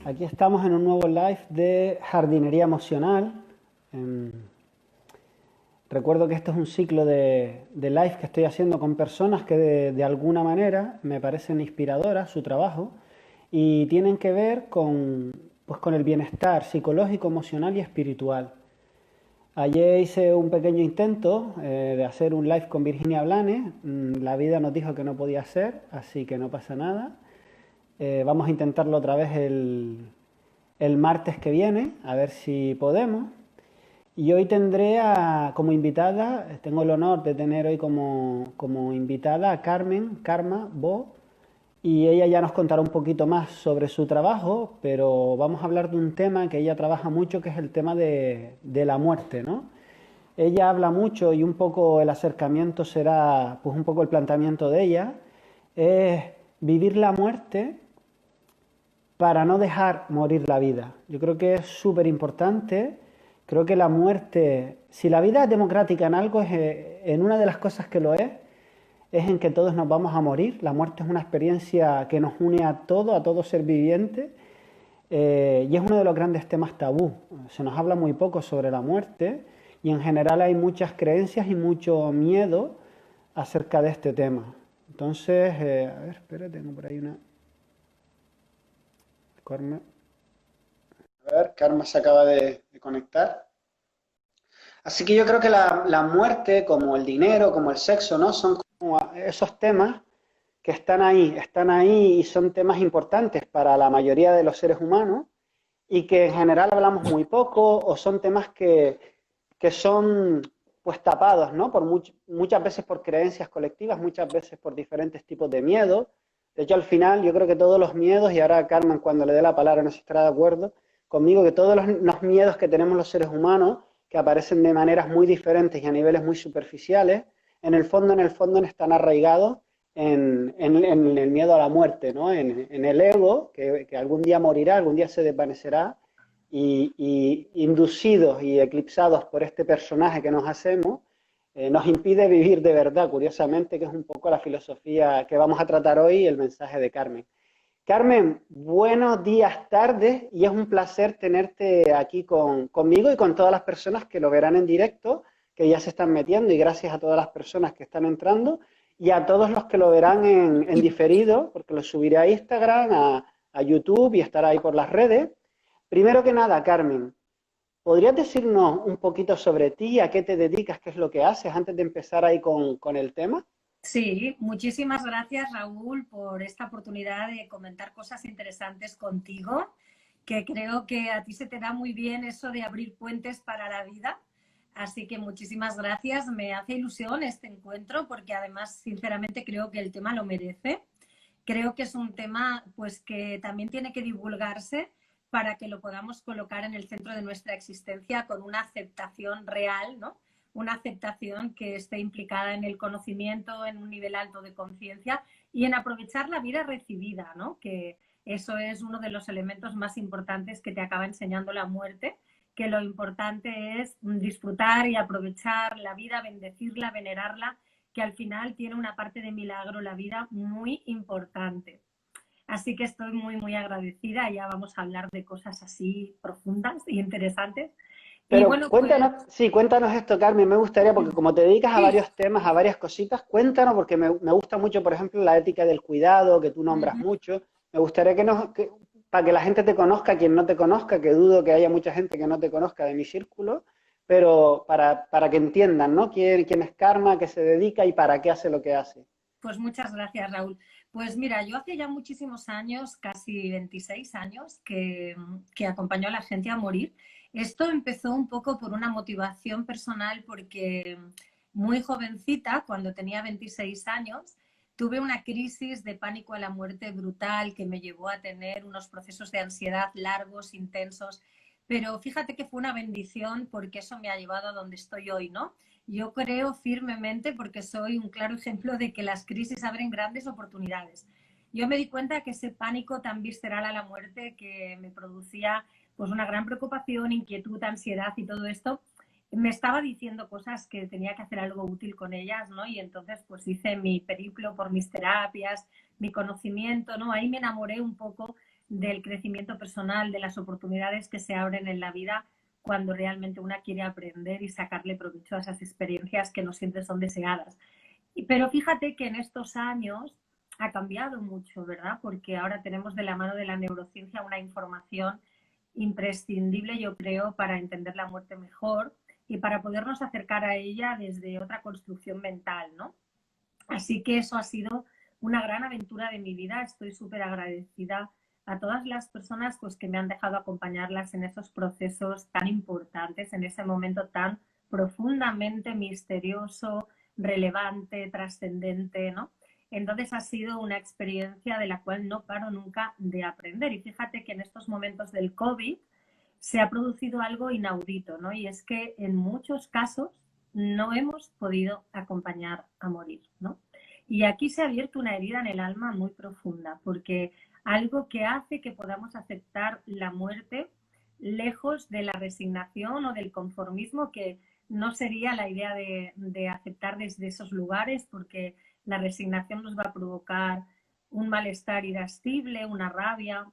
Aquí estamos en un nuevo live de jardinería emocional. Recuerdo que esto es un ciclo de live que estoy haciendo con personas que de alguna manera me parecen inspiradoras su trabajo y tienen que ver con el bienestar psicológico, emocional y espiritual. Ayer hice un pequeño intento de hacer un live con Virginia Blanes. La vida nos dijo que no podía ser, así que no pasa nada. Vamos a intentarlo otra vez el martes que viene, a ver si podemos. Y hoy tendré como invitada, tengo el honor de tener hoy como invitada a Karma Bo, y ella ya nos contará un poquito más sobre su trabajo, pero vamos a hablar de un tema que ella trabaja mucho, que es el tema de la muerte, ¿no? Ella habla mucho y un poco el acercamiento será, pues un poco el planteamiento de ella, es vivir la muerte para no dejar morir la vida. Yo creo que es súper importante. Creo que la muerte, si la vida es democrática en algo, en una de las cosas que lo es en que todos nos vamos a morir. La muerte es una experiencia que nos une a todo ser viviente, y es uno de los grandes temas tabú. Se nos habla muy poco sobre la muerte y en general hay muchas creencias y mucho miedo acerca de este tema. Entonces, a ver, espera, tengo por ahí una... Karma. A ver, Karma se acaba de conectar. Así que yo creo que la muerte, como el dinero, como el sexo, ¿no? Son como esos temas que están ahí y son temas importantes para la mayoría de los seres humanos y que en general hablamos muy poco o son temas que son pues tapados, ¿no? Muchas veces por creencias colectivas, muchas veces por diferentes tipos de miedo. De hecho, al final, yo creo que todos los miedos, y ahora Carmen, cuando le dé la palabra, no sé si estará de acuerdo conmigo, que todos los miedos que tenemos los seres humanos, que aparecen de maneras muy diferentes y a niveles muy superficiales, en el fondo están arraigados en el miedo a la muerte, ¿no? En el ego, que algún día morirá, algún día se desvanecerá, y inducidos y eclipsados por este personaje que nos hacemos, nos impide vivir de verdad, curiosamente, que es un poco la filosofía que vamos a tratar hoy, el mensaje de Carmen. Carmen, buenos días, tardes, y es un placer tenerte aquí conmigo y con todas las personas que lo verán en directo, que ya se están metiendo, y gracias a todas las personas que están entrando, y a todos los que lo verán en diferido, porque lo subiré a Instagram, a YouTube y estará ahí por las redes. Primero que nada, Carmen, ¿podrías decirnos un poquito sobre ti, a qué te dedicas, qué es lo que haces, antes de empezar ahí con el tema? Sí, muchísimas gracias, Raúl, por esta oportunidad de comentar cosas interesantes contigo, que creo que a ti se te da muy bien eso de abrir puentes para la vida. Así que muchísimas gracias. Me hace ilusión este encuentro porque además, sinceramente, creo que el tema lo merece. Creo que es un tema pues que también tiene que divulgarse para que lo podamos colocar en el centro de nuestra existencia con una aceptación real, ¿no? Una aceptación que esté implicada en el conocimiento, en un nivel alto de conciencia y en aprovechar la vida recibida, ¿no? Que eso es uno de los elementos más importantes que te acaba enseñando la muerte, que lo importante es disfrutar y aprovechar la vida, bendecirla, venerarla, que al final tiene una parte de milagro la vida muy importante. Así que estoy muy, muy agradecida. Ya vamos a hablar de cosas así profundas y interesantes. Y Pero bueno, pues cuéntanos, sí, cuéntanos esto, Carmen, me gustaría, porque como te dedicas a sí. varios temas, a varias cositas, cuéntanos, porque me gusta mucho, por ejemplo, la ética del cuidado, que tú nombras mucho. Me gustaría para que la gente te conozca, quien no te conozca, que dudo que haya mucha gente que no te conozca de mi círculo, pero para que entiendan, ¿no? Quién es Karma, a qué se dedica y para qué hace lo que hace. Pues muchas gracias, Raúl. Pues mira, yo hace ya muchísimos años, casi 26 años, que acompaño a la gente a morir. Esto empezó un poco por una motivación personal porque muy jovencita, cuando tenía 26 años, tuve una crisis de pánico a la muerte brutal que me llevó a tener unos procesos de ansiedad largos, intensos. Pero fíjate que fue una bendición porque eso me ha llevado a donde estoy hoy, ¿no? Yo creo firmemente, porque soy un claro ejemplo de que las crisis abren grandes oportunidades. Yo me di cuenta que ese pánico tan visceral a la muerte que me producía pues una gran preocupación, inquietud, ansiedad y todo esto, me estaba diciendo cosas que tenía que hacer algo útil con ellas, ¿no? Y entonces pues hice mi periplo por mis terapias, mi conocimiento, ¿no? Ahí me enamoré un poco del crecimiento personal, de las oportunidades que se abren en la vida cuando realmente una quiere aprender y sacarle provecho a esas experiencias que no siempre son deseadas. Pero fíjate que en estos años ha cambiado mucho, ¿verdad? Porque ahora tenemos de la mano de la neurociencia una información imprescindible, yo creo, para entender la muerte mejor y para podernos acercar a ella desde otra construcción mental, ¿no? Así que eso ha sido una gran aventura de mi vida. Estoy súper agradecida a todas las personas pues, que me han dejado acompañarlas en esos procesos tan importantes, en ese momento tan profundamente misterioso, relevante, trascendente, ¿no? Entonces ha sido una experiencia de la cual no paro nunca de aprender. Y fíjate que en estos momentos del COVID se ha producido algo inaudito, ¿no? Y es que en muchos casos no hemos podido acompañar a morir, ¿no? Y aquí se ha abierto una herida en el alma muy profunda, porque algo que hace que podamos aceptar la muerte lejos de la resignación o del conformismo, que no sería la idea de aceptar desde esos lugares, porque la resignación nos va a provocar un malestar irascible, una rabia,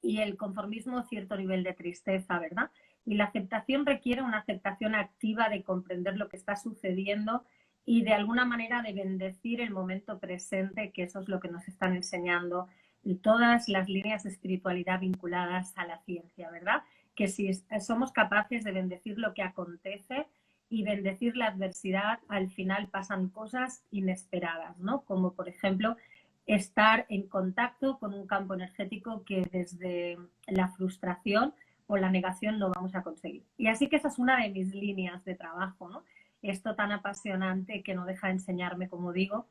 y el conformismo cierto nivel de tristeza, ¿verdad? Y la aceptación requiere una aceptación activa de comprender lo que está sucediendo y de alguna manera de bendecir el momento presente, que eso es lo que nos están enseñando todas las líneas de espiritualidad vinculadas a la ciencia, ¿verdad? Que si somos capaces de bendecir lo que acontece y bendecir la adversidad, al final pasan cosas inesperadas, ¿no? Como por ejemplo estar en contacto con un campo energético que desde la frustración o la negación no vamos a conseguir. Y así que esa es una de mis líneas de trabajo, ¿no? Esto tan apasionante que no deja de enseñarme, como digo.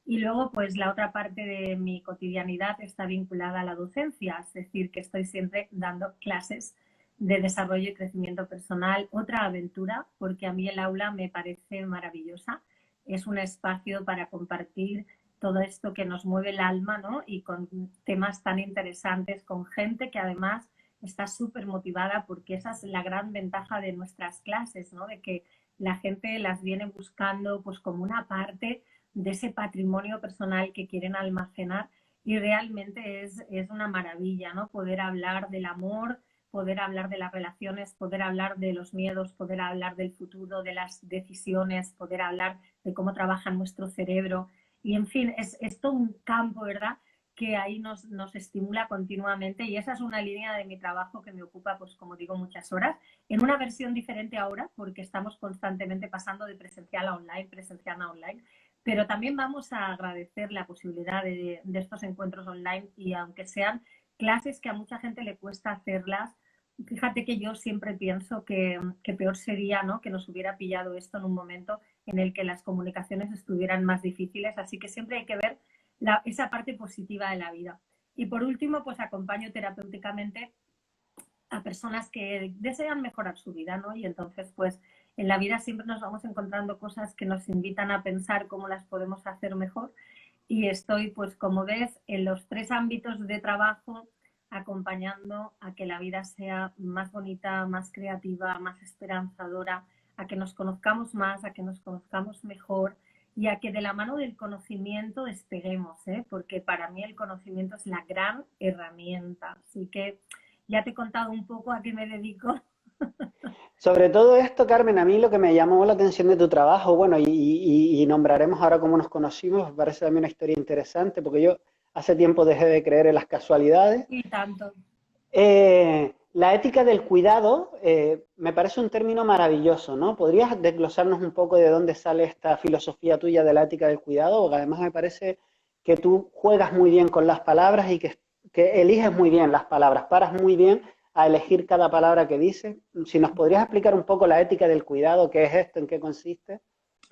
Y luego, pues la otra parte de mi cotidianidad está vinculada a la docencia, es decir, que estoy siempre dando clases de desarrollo y crecimiento personal, otra aventura, porque a mí el aula me parece maravillosa. Es un espacio para compartir todo esto que nos mueve el alma, ¿no? Y con temas tan interesantes, con gente que además está súper motivada, porque esa es la gran ventaja de nuestras clases, ¿no? De que la gente las viene buscando pues como una parte de ese patrimonio personal que quieren almacenar, y realmente es una maravilla, ¿no? Poder hablar del amor, poder hablar de las relaciones, poder hablar de los miedos, poder hablar del futuro, de las decisiones, poder hablar de cómo trabaja nuestro cerebro. Y en fin, es todo un campo, ¿verdad?, que ahí nos estimula continuamente, y esa es una línea de mi trabajo que me ocupa, pues como digo, muchas horas, en una versión diferente ahora, porque estamos constantemente pasando de presencial a online, pero también vamos a agradecer la posibilidad de estos encuentros online, y aunque sean clases que a mucha gente le cuesta hacerlas, fíjate que yo siempre pienso que peor sería, ¿no?, que nos hubiera pillado esto en un momento en el que las comunicaciones estuvieran más difíciles, así que siempre hay que ver esa parte positiva de la vida. Y por último, pues acompaño terapéuticamente a personas que desean mejorar su vida, ¿no? Y entonces, pues en la vida siempre nos vamos encontrando cosas que nos invitan a pensar cómo las podemos hacer mejor, y estoy, pues como ves, en los tres ámbitos de trabajo acompañando a que la vida sea más bonita, más creativa, más esperanzadora, a que nos conozcamos más, a que nos conozcamos mejor, y a que de la mano del conocimiento despeguemos, ¿eh? Porque para mí el conocimiento es la gran herramienta. Así que ya te he contado un poco a qué me dedico. Sobre todo esto, Carmen, a mí lo que me llamó la atención de tu trabajo, bueno, y nombraremos ahora cómo nos conocimos, me parece también una historia interesante, porque yo hace tiempo dejé de creer en las casualidades. Y tanto. La ética del cuidado me parece un término maravilloso, ¿no? ¿Podrías desglosarnos un poco de dónde sale esta filosofía tuya de la ética del cuidado? Porque además me parece que tú juegas muy bien con las palabras y que eliges muy bien las palabras, paras muy bien a elegir cada palabra que dices. Si nos podrías explicar un poco la ética del cuidado, qué es esto, en qué consiste.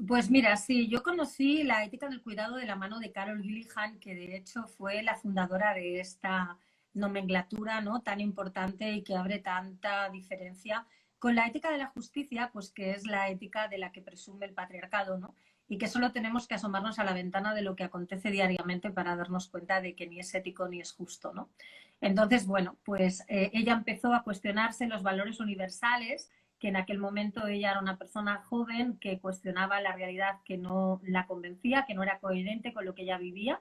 Pues mira, sí, yo conocí la ética del cuidado de la mano de Carol Gilligan, que de hecho fue la fundadora de esta nomenclatura, ¿no?, tan importante y que abre tanta diferencia con la ética de la justicia, pues que es la ética de la que presume el patriarcado, ¿no? Y que solo tenemos que asomarnos a la ventana de lo que acontece diariamente para darnos cuenta de que ni es ético ni es justo, ¿no? Entonces, bueno, pues ella empezó a cuestionarse los valores universales, que en aquel momento ella era una persona joven que cuestionaba la realidad, que no la convencía, que no era coherente con lo que ella vivía.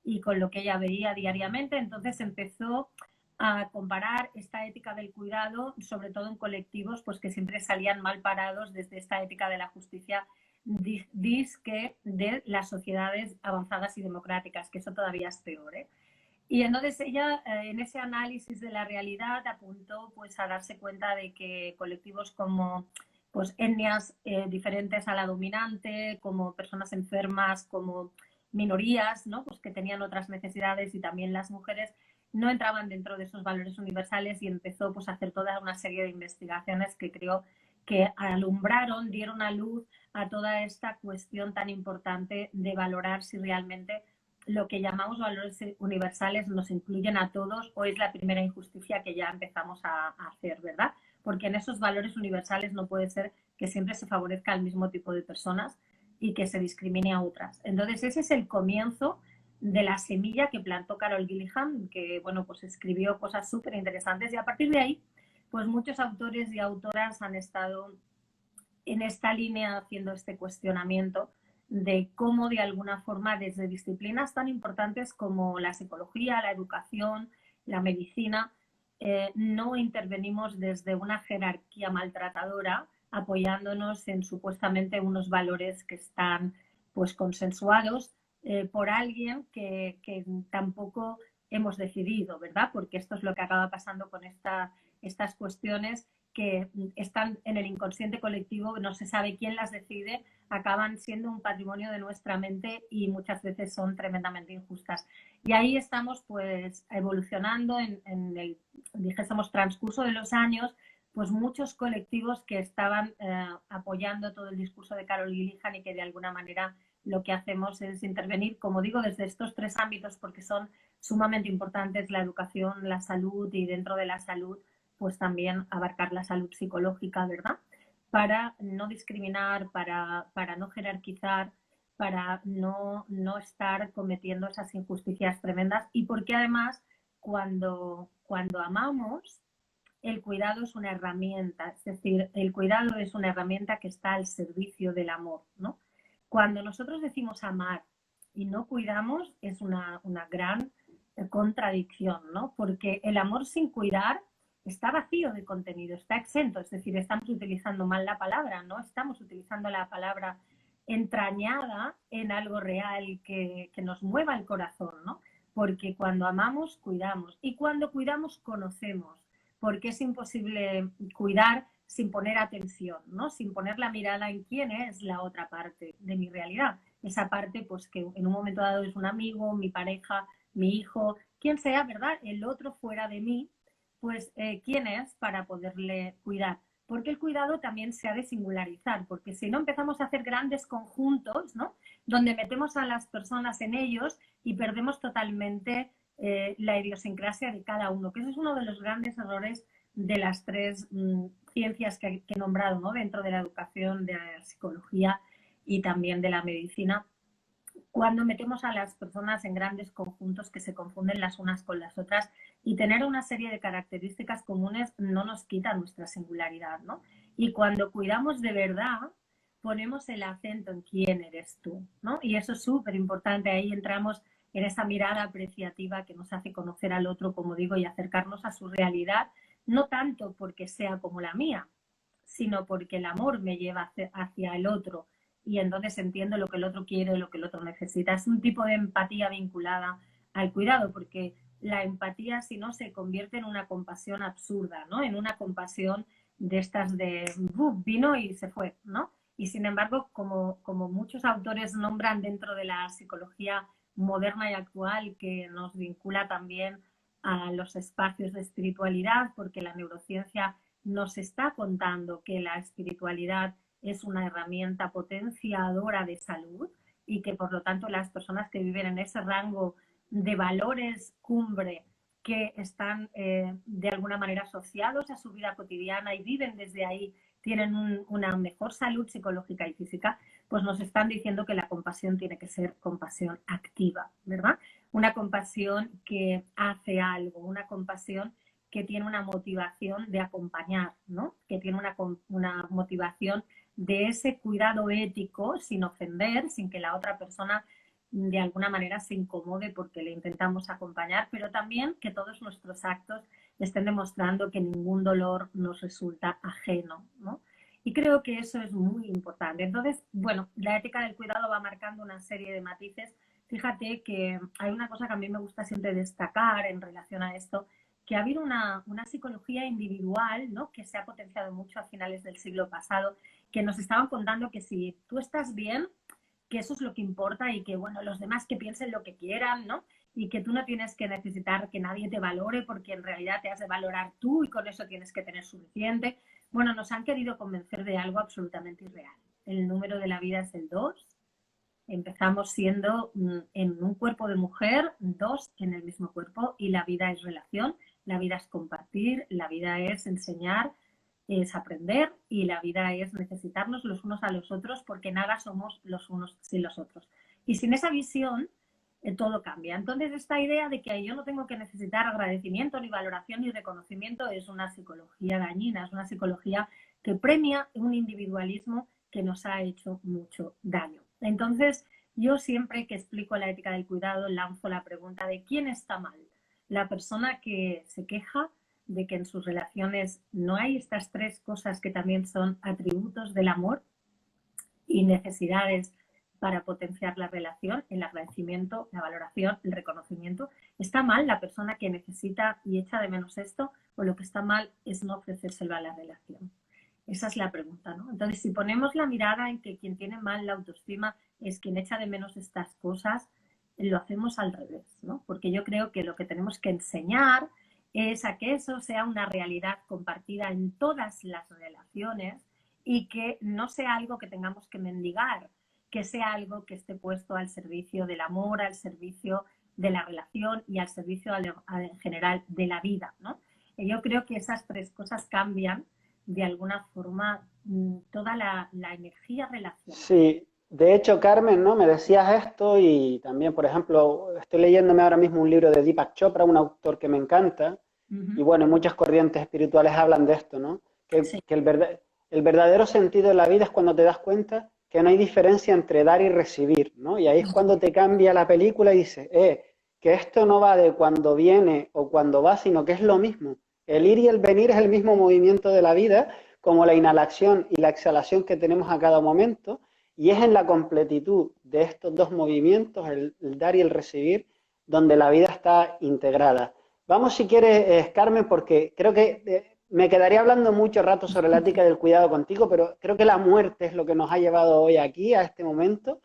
y con lo que ella veía diariamente. Entonces empezó a comparar esta ética del cuidado, sobre todo en colectivos pues que siempre salían mal parados desde esta ética de la justicia disque de las sociedades avanzadas y democráticas, que eso todavía es peor, ¿eh? Y entonces ella, en ese análisis de la realidad, apuntó pues a darse cuenta de que colectivos como pues etnias diferentes a la dominante, como personas enfermas, como minorías, ¿no? Pues que tenían otras necesidades, y también las mujeres no entraban dentro de esos valores universales, y empezó pues a hacer toda una serie de investigaciones que creo que alumbraron, dieron a luz a toda esta cuestión tan importante de valorar si realmente lo que llamamos valores universales nos incluyen a todos, o es la primera injusticia que ya empezamos a hacer, ¿verdad? Porque en esos valores universales no puede ser que siempre se favorezca al mismo tipo de personas y que se discrimine a otras. Entonces ese es el comienzo de la semilla que plantó Carol Gilligan, que bueno, pues escribió cosas súper interesantes, y a partir de ahí pues muchos autores y autoras han estado en esta línea haciendo este cuestionamiento de cómo de alguna forma desde disciplinas tan importantes como la psicología, la educación, la medicina, no intervenimos desde una jerarquía maltratadora apoyándonos en supuestamente unos valores que están pues consensuados por alguien que tampoco hemos decidido, ¿verdad? Porque esto es lo que acaba pasando con estas cuestiones que están en el inconsciente colectivo, no se sabe quién las decide, acaban siendo un patrimonio de nuestra mente y muchas veces son tremendamente injustas. Y ahí estamos pues evolucionando en el, dijésemos, transcurso de los años, pues muchos colectivos que estaban apoyando todo el discurso de Carol Gilligan, y que de alguna manera lo que hacemos es intervenir, como digo, desde estos tres ámbitos, porque son sumamente importantes: la educación, la salud, y dentro de la salud pues también abarcar la salud psicológica, ¿verdad? Para no discriminar, para no jerarquizar, para no estar cometiendo esas injusticias tremendas, y porque además cuando amamos, el cuidado es una herramienta, es decir, el cuidado es una herramienta que está al servicio del amor, ¿no? Cuando nosotros decimos amar y no cuidamos, es una gran contradicción, ¿no? Porque el amor sin cuidar está vacío de contenido, está exento, es decir, estamos utilizando mal la palabra, no estamos utilizando la palabra entrañada en algo real que nos mueva el corazón, ¿no? Porque cuando amamos, cuidamos, y cuando cuidamos, conocemos, porque es imposible cuidar sin poner atención, ¿no? Sin poner la mirada en quién es la otra parte de mi realidad. Esa parte, pues que en un momento dado es un amigo, mi pareja, mi hijo, quien sea, ¿verdad? El otro fuera de mí, pues quién es para poderle cuidar. Porque el cuidado también se ha de singularizar, porque si no empezamos a hacer grandes conjuntos, ¿no? Donde metemos a las personas en ellos y perdemos totalmente la idiosincrasia de cada uno, que ese es uno de los grandes errores de las tres ciencias que he nombrado, ¿no? Dentro de la educación, de la psicología y también de la medicina, cuando metemos a las personas en grandes conjuntos que se confunden las unas con las otras, y tener una serie de características comunes no nos quita nuestra singularidad, ¿no? Y cuando cuidamos de verdad, ponemos el acento en quién eres tú, ¿no? Y eso es súper importante. Ahí entramos en esa mirada apreciativa que nos hace conocer al otro, como digo, y acercarnos a su realidad, no tanto porque sea como la mía, sino porque el amor me lleva hacia el otro, y entonces entiendo lo que el otro quiere, lo que el otro necesita. Es un tipo de empatía vinculada al cuidado, porque la empatía, si no, se convierte en una compasión absurda, ¿no? En una compasión de estas de vino y se fue, ¿no? Y sin embargo, como muchos autores nombran dentro de la psicología moderna y actual, que nos vincula también a los espacios de espiritualidad, porque la neurociencia nos está contando que la espiritualidad es una herramienta potenciadora de salud, y que por lo tanto las personas que viven en ese rango de valores cumbre, que están de alguna manera asociados a su vida cotidiana y viven desde ahí, tienen una mejor salud psicológica y física, pues nos están diciendo que la compasión tiene que ser compasión activa, ¿verdad? Una compasión que hace algo, una compasión que tiene una motivación de acompañar, ¿no? Que tiene una motivación de ese cuidado ético, sin ofender, sin que la otra persona de alguna manera se incomode porque le intentamos acompañar, pero también que todos nuestros actos estén demostrando que ningún dolor nos resulta ajeno, ¿no? Y creo que eso es muy importante. Entonces, bueno, la ética del cuidado va marcando una serie de matices. Fíjate que hay una cosa que a mí me gusta siempre destacar en relación a esto, que ha habido una psicología individual, ¿no?, que se ha potenciado mucho a finales del siglo pasado, que nos estaban contando que si tú estás bien, que eso es lo que importa y que, bueno, los demás que piensen lo que quieran, ¿no? Y que tú no tienes que necesitar que nadie te valore porque en realidad te has de valorar tú y con eso tienes que tener suficiente. Bueno, nos han querido convencer de algo absolutamente irreal. El número de la vida es el 2. Empezamos siendo en un cuerpo de mujer, 2 en el mismo cuerpo, y la vida es relación, la vida es compartir, la vida es enseñar, es aprender, y la vida es necesitarnos los unos a los otros porque nada somos los unos sin los otros. Y sin esa visión, todo cambia. Entonces, esta idea de que yo no tengo que necesitar agradecimiento, ni valoración, ni reconocimiento es una psicología dañina, es una psicología que premia un individualismo que nos ha hecho mucho daño. Entonces, yo siempre que explico la ética del cuidado lanzo la pregunta de quién está mal. La persona que se queja de que en sus relaciones no hay estas tres cosas que también son atributos del amor y necesidades para potenciar la relación, el agradecimiento, la valoración, el reconocimiento. ¿Está mal la persona que necesita y echa de menos esto, o lo que está mal es no ofrecérselo a la relación? Esa es la pregunta, ¿no? Entonces, si ponemos la mirada en que quien tiene mal la autoestima es quien echa de menos estas cosas, lo hacemos al revés, ¿no? Porque yo creo que lo que tenemos que enseñar es a que eso sea una realidad compartida en todas las relaciones y que no sea algo que tengamos que mendigar, que sea algo que esté puesto al servicio del amor, al servicio de la relación y al servicio en general de la vida, ¿no? Y yo creo que esas tres cosas cambian de alguna forma toda la energía relacional. Sí, de hecho, Carmen, ¿no? Me decías esto y también, por ejemplo, estoy leyéndome ahora mismo un libro de Deepak Chopra, un autor que me encanta, y bueno, muchas corrientes espirituales hablan de esto, ¿no? Sí. Que el verdadero sentido de la vida es cuando te das cuenta que no hay diferencia entre dar y recibir, ¿no? Y ahí es cuando te cambia la película y dices, que esto no va de cuando viene o cuando va, sino que es lo mismo. El ir y el venir es el mismo movimiento de la vida, como la inhalación y la exhalación que tenemos a cada momento, y es en la completitud de estos dos movimientos, el dar y el recibir, donde la vida está integrada. Vamos, si quieres, Carmen, porque creo que me quedaría hablando mucho rato sobre la ética del cuidado contigo, pero creo que la muerte es lo que nos ha llevado hoy aquí, a este momento.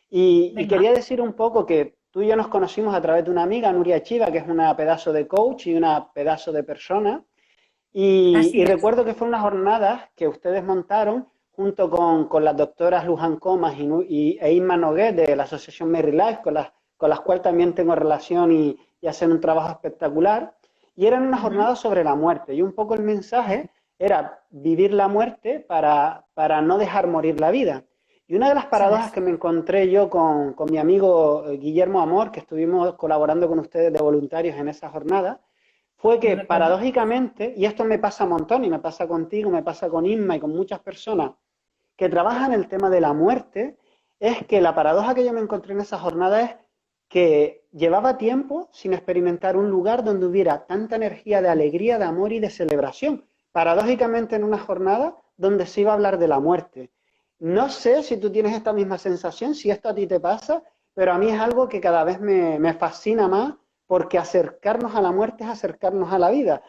Y quería decir un poco que tú y yo nos conocimos a través de una amiga, Nuria Chiva, que es una pedazo de coach y una pedazo de persona. Y recuerdo que fueron unas jornadas que ustedes montaron junto con las doctoras Luján Comas e Inma Nogués de la Asociación Mary Life, con las cuales también tengo relación y hacen un trabajo espectacular. Y eran unas jornadas sobre la muerte. Y un poco el mensaje era vivir la muerte para no dejar morir la vida. Y una de las paradojas que me encontré yo con mi amigo Guillermo Amor, que estuvimos colaborando con ustedes de voluntarios en esa jornada, fue que paradójicamente, y esto me pasa un montón, y me pasa contigo, me pasa con Inma y con muchas personas que trabajan el tema de la muerte, es que la paradoja que yo me encontré en esa jornada es que llevaba tiempo sin experimentar un lugar donde hubiera tanta energía de alegría, de amor y de celebración. Paradójicamente en una jornada donde se iba a hablar de la muerte. No sé si tú tienes esta misma sensación, si esto a ti te pasa, pero a mí es algo que cada vez me fascina más porque acercarnos a la muerte es acercarnos a la vida.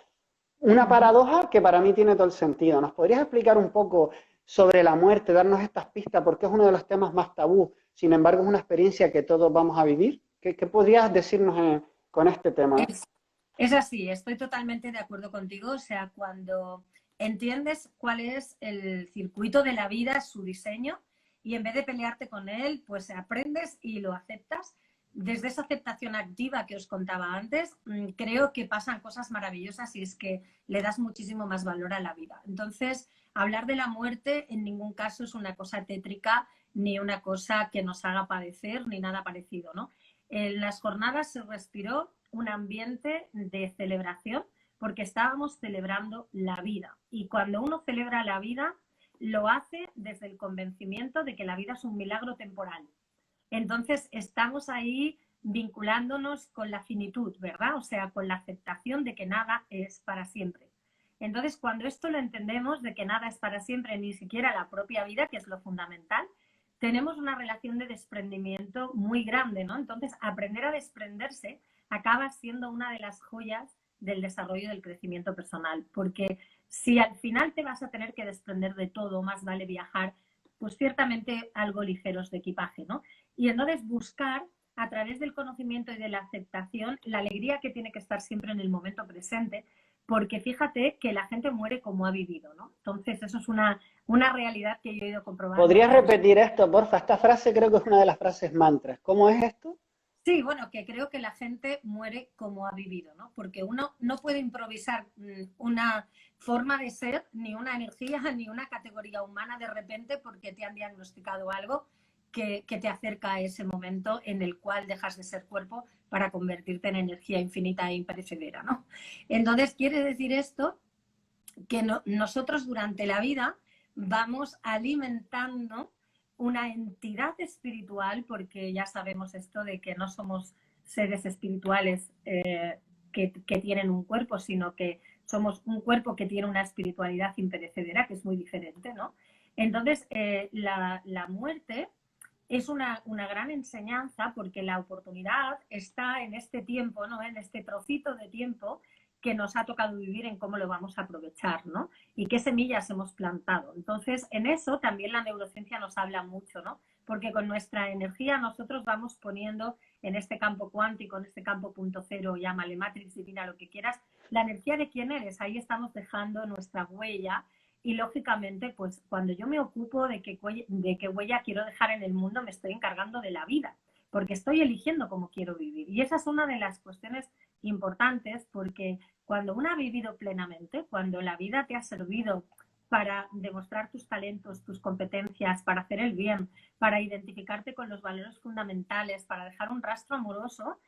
Una paradoja que para mí tiene todo el sentido. ¿Nos podrías explicar un poco sobre la muerte, darnos estas pistas, porque es uno de los temas más tabú, sin embargo es una experiencia que todos vamos a vivir? ¿Qué podrías decirnos con este tema? Es así, estoy totalmente de acuerdo contigo. O sea, cuando entiendes cuál es el circuito de la vida, su diseño, y en vez de pelearte con él, pues aprendes y lo aceptas. Desde esa aceptación activa que os contaba antes, creo que pasan cosas maravillosas y es que le das muchísimo más valor a la vida. Entonces, hablar de la muerte en ningún caso es una cosa tétrica ni una cosa que nos haga padecer ni nada parecido, ¿no? En las jornadas se respiró un ambiente de celebración porque estábamos celebrando la vida. Y cuando uno celebra la vida, lo hace desde el convencimiento de que la vida es un milagro temporal. Entonces, estamos ahí vinculándonos con la finitud, ¿verdad? O sea, con la aceptación de que nada es para siempre. Entonces, cuando esto lo entendemos, de que nada es para siempre, ni siquiera la propia vida, que es lo fundamental, tenemos una relación de desprendimiento muy grande, ¿no? Entonces, aprender a desprenderse acaba siendo una de las joyas del desarrollo del crecimiento personal, porque si al final te vas a tener que desprender de todo, más vale viajar, pues ciertamente algo ligeros de equipaje, ¿no? Y entonces buscar a través del conocimiento y de la aceptación la alegría que tiene que estar siempre en el momento presente, porque fíjate que la gente muere como ha vivido, ¿no? Entonces eso es una realidad que yo he ido comprobando. ¿Podrías repetir esto, porfa? Esta frase creo que es una de las frases mantras. ¿Cómo es esto? Sí, bueno, que creo que la gente muere como ha vivido, ¿no? Porque uno no puede improvisar una forma de ser, ni una energía, ni una categoría humana de repente porque te han diagnosticado algo que te acerca a ese momento en el cual dejas de ser cuerpo para convertirte en energía infinita e imperecedera, ¿no? Entonces, quiere decir esto que nosotros durante la vida vamos alimentando una entidad espiritual, porque ya sabemos esto de que no somos seres espirituales que tienen un cuerpo, sino que somos un cuerpo que tiene una espiritualidad imperecedera, que es muy diferente, ¿no? Entonces, la muerte es una gran enseñanza porque la oportunidad está en este tiempo, ¿no? En este trocito de tiempo que nos ha tocado vivir en cómo lo vamos a aprovechar, ¿no? Y qué semillas hemos plantado. Entonces, en eso también la neurociencia nos habla mucho, ¿no? Porque con nuestra energía nosotros vamos poniendo en este campo cuántico, en este campo punto cero, llámale matrix divina, lo que quieras, la energía de quién eres. Ahí estamos dejando nuestra huella y lógicamente, pues cuando yo me ocupo de qué huella quiero dejar en el mundo, me estoy encargando de la vida, porque estoy eligiendo cómo quiero vivir. Y esa es una de las cuestiones importantes, porque cuando uno ha vivido plenamente, cuando la vida te ha servido para demostrar tus talentos, tus competencias, para hacer el bien, para identificarte con los valores fundamentales, para dejar un rastro amoroso,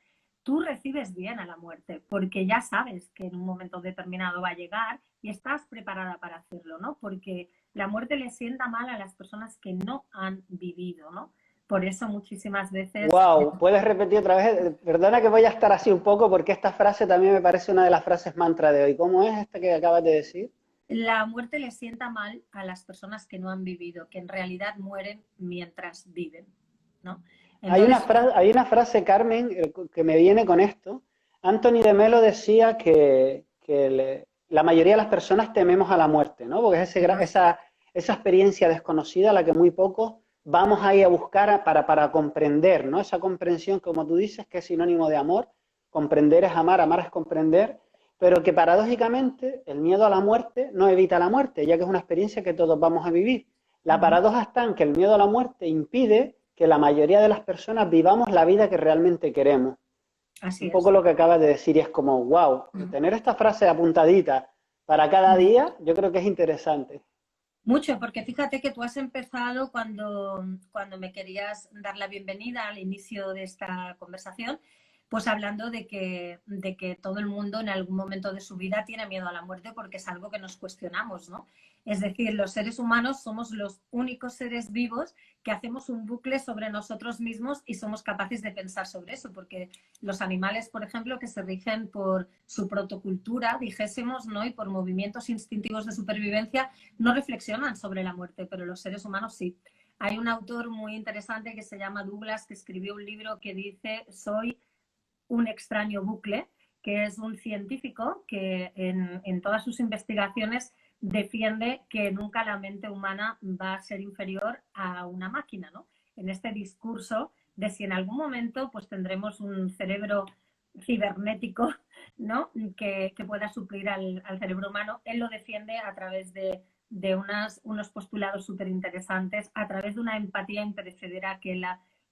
tú recibes bien a la muerte, porque ya sabes que en un momento determinado va a llegar y estás preparada para hacerlo, ¿no? Porque la muerte le sienta mal a las personas que no han vivido, ¿no? Por eso muchísimas veces... Wow, ¿puedes repetir otra vez? Perdona que voy a estar así un poco porque esta frase también me parece una de las frases mantra de hoy. ¿Cómo es esta que acabas de decir? La muerte le sienta mal a las personas que no han vivido, que en realidad mueren mientras viven, ¿no? Entonces, Hay una frase, Carmen, que me viene con esto. Anthony de Melo decía que la mayoría de las personas tememos a la muerte, ¿no? Porque es esa experiencia desconocida a la que muy pocos vamos ahí a buscar para comprender, ¿no? Esa comprensión, como tú dices, que es sinónimo de amor. Comprender es amar, amar es comprender, pero que paradójicamente el miedo a la muerte no evita la muerte, ya que es una experiencia que todos vamos a vivir. La paradoja está en que el miedo a la muerte impide que la mayoría de las personas vivamos la vida que realmente queremos. así Un es. poco lo que acabas de decir y es como, wow, tener esta frase apuntadita para cada día, yo creo que es interesante. Mucho, porque fíjate que tú has empezado cuando me querías dar la bienvenida al inicio de esta conversación, pues hablando de que todo el mundo en algún momento de su vida tiene miedo a la muerte porque es algo que nos cuestionamos, ¿no? Es decir, los seres humanos somos los únicos seres vivos que hacemos un bucle sobre nosotros mismos y somos capaces de pensar sobre eso, porque los animales, por ejemplo, que se rigen por su protocultura, dijésemos, ¿no? Y por movimientos instintivos de supervivencia, no reflexionan sobre la muerte, pero los seres humanos sí. Hay un autor muy interesante que se llama Douglas, que escribió un libro que dice Soy un extraño bucle, que es un científico que en todas sus investigaciones defiende que nunca la mente humana va a ser inferior a una máquina, ¿no? En este discurso de si en algún momento pues tendremos un cerebro cibernético, ¿no? que pueda suplir al cerebro humano, él lo defiende a través de unos postulados súper interesantes, a través de una empatía imperecedera que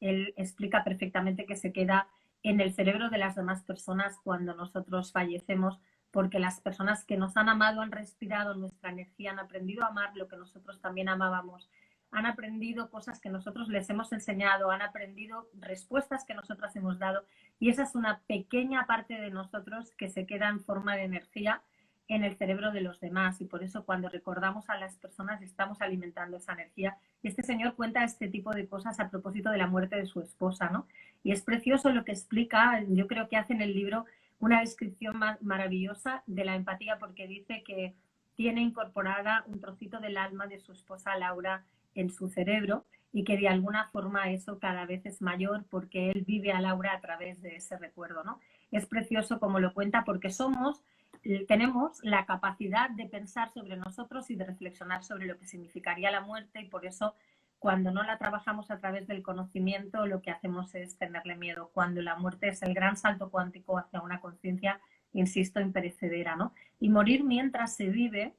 él explica perfectamente que se queda en el cerebro de las demás personas cuando nosotros fallecemos, porque las personas que nos han amado han respirado nuestra energía, han aprendido a amar lo que nosotros también amábamos, han aprendido cosas que nosotros les hemos enseñado, han aprendido respuestas que nosotros hemos dado, y esa es una pequeña parte de nosotros que se queda en forma de energía en el cerebro de los demás, y por eso cuando recordamos a las personas estamos alimentando esa energía. Y este señor cuenta este tipo de cosas a propósito de la muerte de su esposa, ¿no? Y es precioso lo que explica. Yo creo que hace en el libro una descripción maravillosa de la empatía, porque dice que tiene incorporada un trocito del alma de su esposa Laura en su cerebro, y que de alguna forma eso cada vez es mayor porque él vive a Laura a través de ese recuerdo, ¿no? Es precioso como lo cuenta, porque tenemos la capacidad de pensar sobre nosotros y de reflexionar sobre lo que significaría la muerte, y por eso cuando no la trabajamos a través del conocimiento lo que hacemos es tenerle miedo, cuando la muerte es el gran salto cuántico hacia una conciencia, insisto, imperecedera, ¿no? Y morir mientras se vive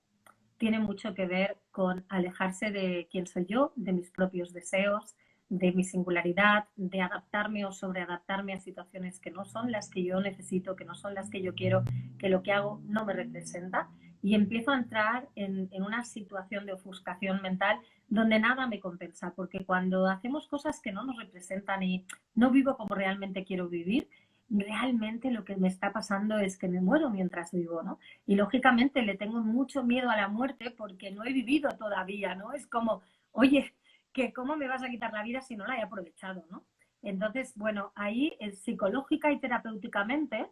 tiene mucho que ver con alejarse de quién soy yo, de mis propios deseos, de mi singularidad, de adaptarme o sobreadaptarme a situaciones que no son las que yo necesito, que no son las que yo quiero, que lo que hago no me representa, y empiezo a entrar en una situación de ofuscación mental donde nada me compensa, porque cuando hacemos cosas que no nos representan y no vivo como realmente quiero vivir, realmente lo que me está pasando es que me muero mientras vivo, ¿no? Y lógicamente le tengo mucho miedo a la muerte porque no he vivido todavía, ¿no? Es como, oye, que cómo me vas a quitar la vida si no la he aprovechado, ¿no? Entonces, bueno, ahí psicológica y terapéuticamente,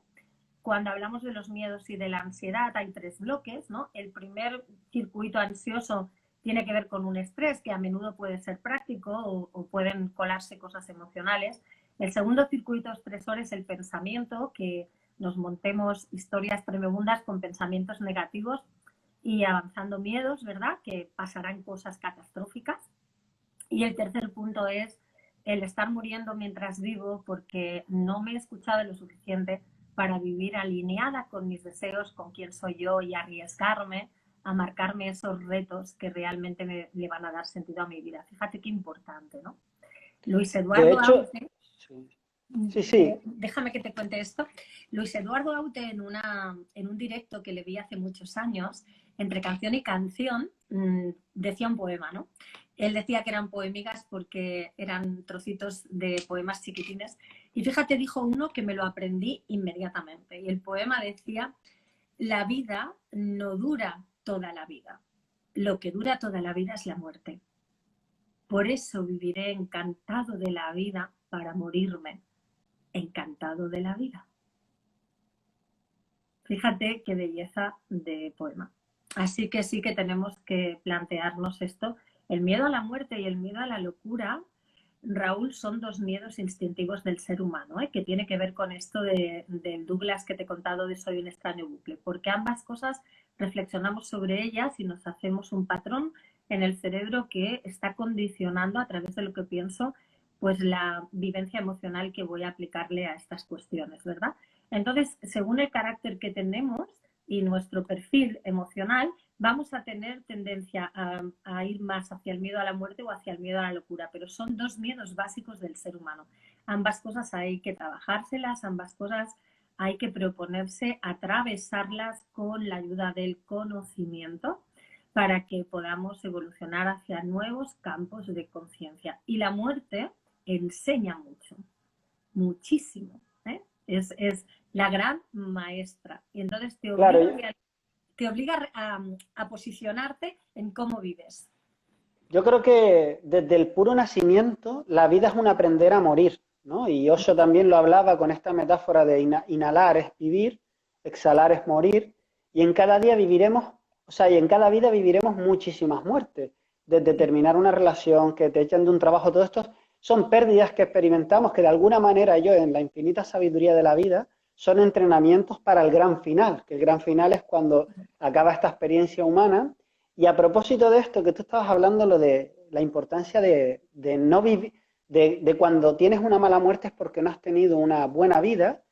cuando hablamos de los miedos y de la ansiedad, hay 3 bloques, ¿no? El primer circuito ansioso tiene que ver con un estrés que a menudo puede ser práctico o pueden colarse cosas emocionales. El segundo circuito estresor es el pensamiento, que nos montemos historias tremebundas con pensamientos negativos y avanzando miedos, ¿verdad? Que pasarán cosas catastróficas. Y el tercer punto es el estar muriendo mientras vivo porque no me he escuchado lo suficiente para vivir alineada con mis deseos, con quién soy yo, y arriesgarme a marcarme esos retos que realmente le van a dar sentido a mi vida. Fíjate qué importante, ¿no? Luis De Eduardo hecho, Aute, sí, sí, sí. déjame que te cuente esto. Luis Eduardo Aute, en un directo que le vi hace muchos años, entre canción y canción, decía un poema, ¿no? Él decía que eran poémicas porque eran trocitos de poemas chiquitines. Y fíjate, dijo uno que me lo aprendí inmediatamente. Y el poema decía: la vida no dura toda la vida. Lo que dura toda la vida es la muerte. Por eso viviré encantado de la vida para morirme encantado de la vida. Fíjate qué belleza de poema. Así que sí que tenemos que plantearnos esto. El miedo a la muerte y el miedo a la locura, Raúl, son 2 miedos instintivos del ser humano, que tiene que ver con esto del Douglas que te he contado de Soy un extraño bucle, porque ambas cosas reflexionamos sobre ellas y nos hacemos un patrón en el cerebro que está condicionando a través de lo que pienso, pues la vivencia emocional que voy a aplicarle a estas cuestiones, ¿verdad? Entonces, según el carácter que tenemos y nuestro perfil emocional, vamos a tener tendencia a ir más hacia el miedo a la muerte o hacia el miedo a la locura, pero son 2 miedos básicos del ser humano. Ambas cosas hay que trabajárselas, ambas cosas hay que proponerse atravesarlas con la ayuda del conocimiento para que podamos evolucionar hacia nuevos campos de conciencia. Y la muerte enseña mucho, muchísimo, ¿eh? Es la gran maestra. Y entonces Claro, te obliga a posicionarte en cómo vives. yo creo que desde el puro nacimiento la vida es un aprender a morir, ¿no? Y Osho también lo hablaba con esta metáfora de inhalar es vivir, exhalar es morir, y en cada día viviremos, o sea, y en cada vida viviremos muchísimas muertes, desde terminar una relación, que te echan de un trabajo, todo esto son pérdidas que experimentamos, que de alguna manera yo, en la infinita sabiduría de la vida, son entrenamientos para el gran final, que el gran final es cuando acaba esta experiencia humana. Y a propósito de esto que tú estabas hablando, lo de la importancia de no vivir, de cuando tienes una mala muerte es porque no has tenido una buena vida,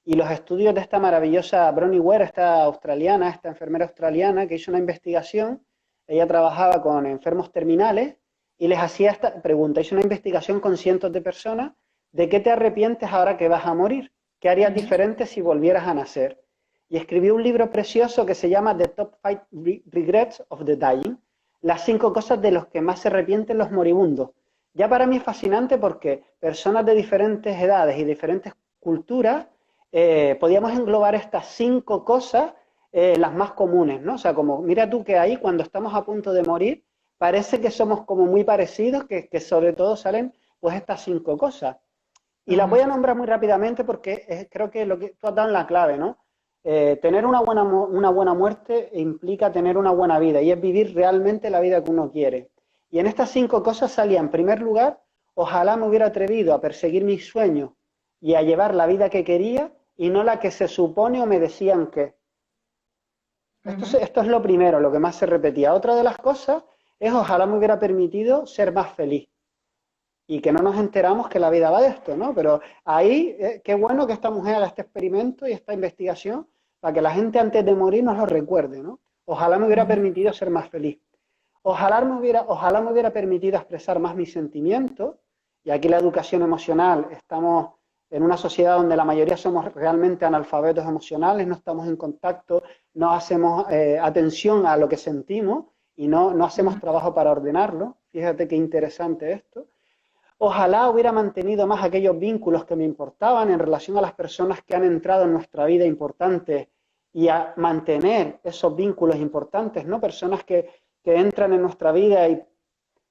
y los estudios de esta maravillosa Bronnie Ware, esta australiana, esta enfermera australiana que hizo una investigación, ella trabajaba con enfermos terminales y les hacía esta pregunta, hizo una investigación con cientos de personas: ¿de qué te arrepientes ahora que vas a morir? ¿Qué harías diferente si volvieras a nacer? Y escribió un libro precioso que se llama The Top 5 Regrets of the Dying, las 5 cosas de los que más se arrepienten los moribundos. Ya para mí es fascinante porque personas de diferentes edades y diferentes culturas podíamos englobar estas 5 cosas las más comunes, ¿no? O sea, como mira tú que ahí cuando estamos a punto de morir, parece que somos como muy parecidos, que sobre todo salen pues estas 5 cosas. Y las voy a nombrar muy rápidamente porque creo que lo que tú has dado en la clave, ¿no? Tener una buena muerte implica tener una buena vida y es vivir realmente la vida que uno quiere. Y en estas 5 cosas salía, en primer lugar, ojalá me hubiera atrevido a perseguir mis sueños y a llevar la vida que quería y no la que se supone o me decían que. Esto es lo primero, lo que más se repetía. Otra de las cosas es ojalá me hubiera permitido ser más feliz. Y que no nos enteramos que la vida va de esto, ¿no? Pero ahí, qué bueno que esta mujer haga este experimento y esta investigación para que la gente antes de morir nos lo recuerde, ¿no? Ojalá me hubiera permitido ser más feliz. Ojalá me hubiera permitido expresar más mis sentimientos, y aquí la educación emocional, estamos en una sociedad donde la mayoría somos realmente analfabetos emocionales, no estamos en contacto, no hacemos atención a lo que sentimos y no hacemos trabajo para ordenarlo. Fíjate qué interesante esto. Ojalá hubiera mantenido más aquellos vínculos que me importaban en relación a las personas que han entrado en nuestra vida importantes y a mantener esos vínculos importantes, ¿no? Personas que entran en nuestra vida y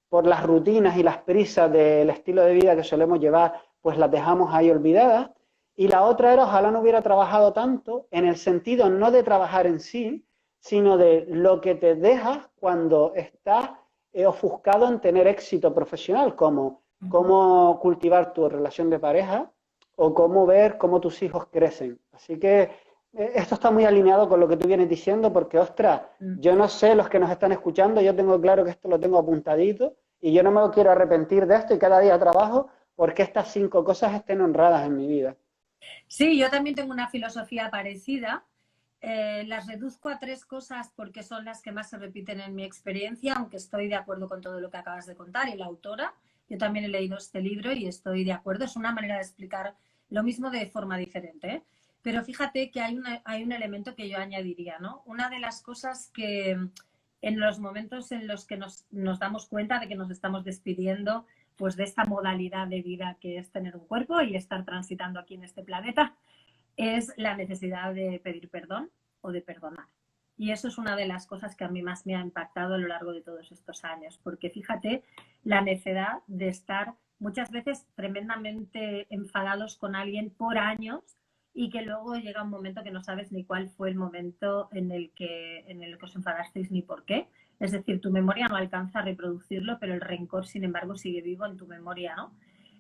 por las rutinas y las prisas del estilo de vida que solemos llevar, pues las dejamos ahí olvidadas. Y la otra era, ojalá no hubiera trabajado tanto, en el sentido no de trabajar en sí, sino de lo que te dejas cuando estás ofuscado en tener éxito profesional, como cómo cultivar tu relación de pareja o cómo ver cómo tus hijos crecen. Así que esto está muy alineado con lo que tú vienes diciendo, porque, ostras, yo no sé los que nos están escuchando, yo tengo claro que esto lo tengo apuntadito y yo no me quiero arrepentir de esto y cada día trabajo porque estas 5 cosas estén honradas en mi vida. Sí, yo también tengo una filosofía parecida. Las reduzco a 3 cosas porque son las que más se repiten en mi experiencia, aunque estoy de acuerdo con todo lo que acabas de contar. Y la autora, yo también he leído este libro y estoy de acuerdo. Es una manera de explicar lo mismo de forma diferente, ¿eh? Pero fíjate que hay un elemento que yo añadiría, ¿no? Una de las cosas que en los momentos en los que nos damos cuenta de que nos estamos despidiendo pues de esta modalidad de vida que es tener un cuerpo y estar transitando aquí en este planeta, es la necesidad de pedir perdón o de perdonar. Y eso es una de las cosas que a mí más me ha impactado a lo largo de todos estos años, porque fíjate la necesidad de estar muchas veces tremendamente enfadados con alguien por años y que luego llega un momento que no sabes ni cuál fue el momento en el que os enfadasteis ni por qué. Es decir, tu memoria no alcanza a reproducirlo, pero el rencor, sin embargo, sigue vivo en tu memoria, ¿no?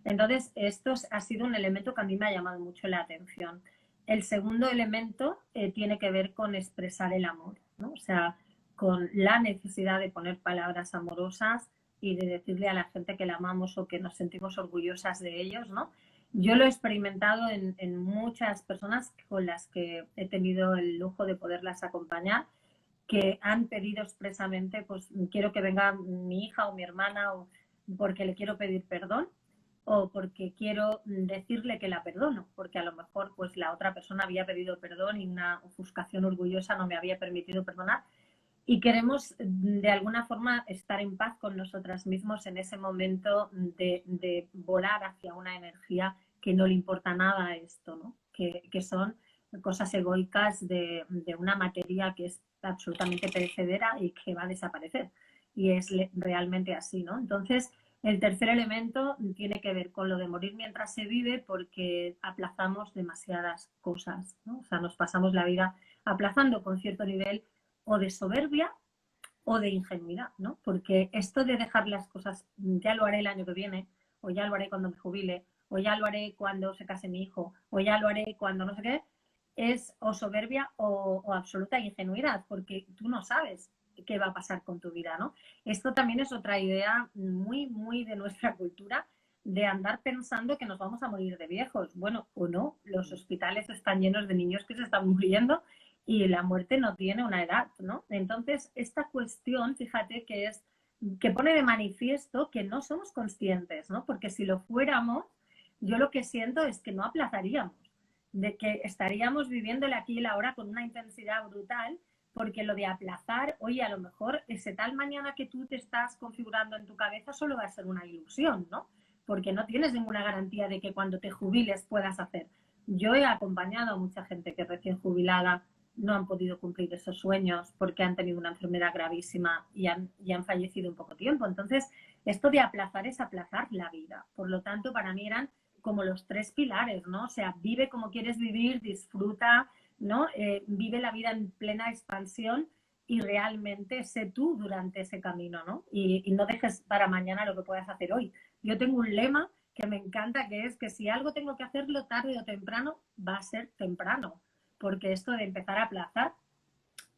Entonces, esto ha sido un elemento que a mí me ha llamado mucho la atención. El segundo elemento tiene que ver con expresar el amor, ¿no? O sea, con la necesidad de poner palabras amorosas y de decirle a la gente que la amamos o que nos sentimos orgullosas de ellos, ¿no? Yo lo he experimentado en muchas personas con las que he tenido el lujo de poderlas acompañar, que han pedido expresamente, pues quiero que venga mi hija o mi hermana o porque le quiero pedir perdón o porque quiero decirle que la perdono, porque a lo mejor pues la otra persona había pedido perdón y una ofuscación orgullosa no me había permitido perdonar y queremos de alguna forma estar en paz con nosotras mismos en ese momento de volar hacia una energía que no le importa nada a esto, ¿no? Que son cosas egoicas de una materia que es absolutamente perecedera y que va a desaparecer. Y es realmente así, ¿no? Entonces, el tercer elemento tiene que ver con lo de morir mientras se vive porque aplazamos demasiadas cosas, ¿no? O sea, nos pasamos la vida aplazando con cierto nivel o de soberbia o de ingenuidad, ¿no? Porque esto de dejar las cosas, ya lo haré el año que viene, o ya lo haré cuando me jubile, o ya lo haré cuando se case mi hijo, o ya lo haré cuando no sé qué, es o soberbia o absoluta ingenuidad, porque tú no sabes qué va a pasar con tu vida, ¿no? Esto también es otra idea muy, muy de nuestra cultura, de andar pensando que nos vamos a morir de viejos. Bueno, o no, los hospitales están llenos de niños que se están muriendo y la muerte no tiene una edad, ¿no? Entonces, esta cuestión, fíjate que es que pone de manifiesto que no somos conscientes, ¿no? Porque si lo fuéramos, yo lo que siento es que no aplazaríamos, de que estaríamos viviendo el aquí y la ahora con una intensidad brutal, porque lo de aplazar, oye, a lo mejor ese tal mañana que tú te estás configurando en tu cabeza solo va a ser una ilusión, ¿no? Porque no tienes ninguna garantía de que cuando te jubiles puedas hacer. Yo he acompañado a mucha gente que recién jubilada no han podido cumplir esos sueños porque han tenido una enfermedad gravísima y han fallecido en poco tiempo. Entonces, esto de aplazar es aplazar la vida. Por lo tanto, para mí eran como los tres pilares, ¿no? O sea, vive como quieres vivir, disfruta, ¿no? Vive la vida en plena expansión y realmente sé tú durante ese camino, ¿no? Y no dejes para mañana lo que puedas hacer hoy. Yo tengo un lema que me encanta, que es que si algo tengo que hacerlo tarde o temprano, va a ser temprano, porque esto de empezar a aplazar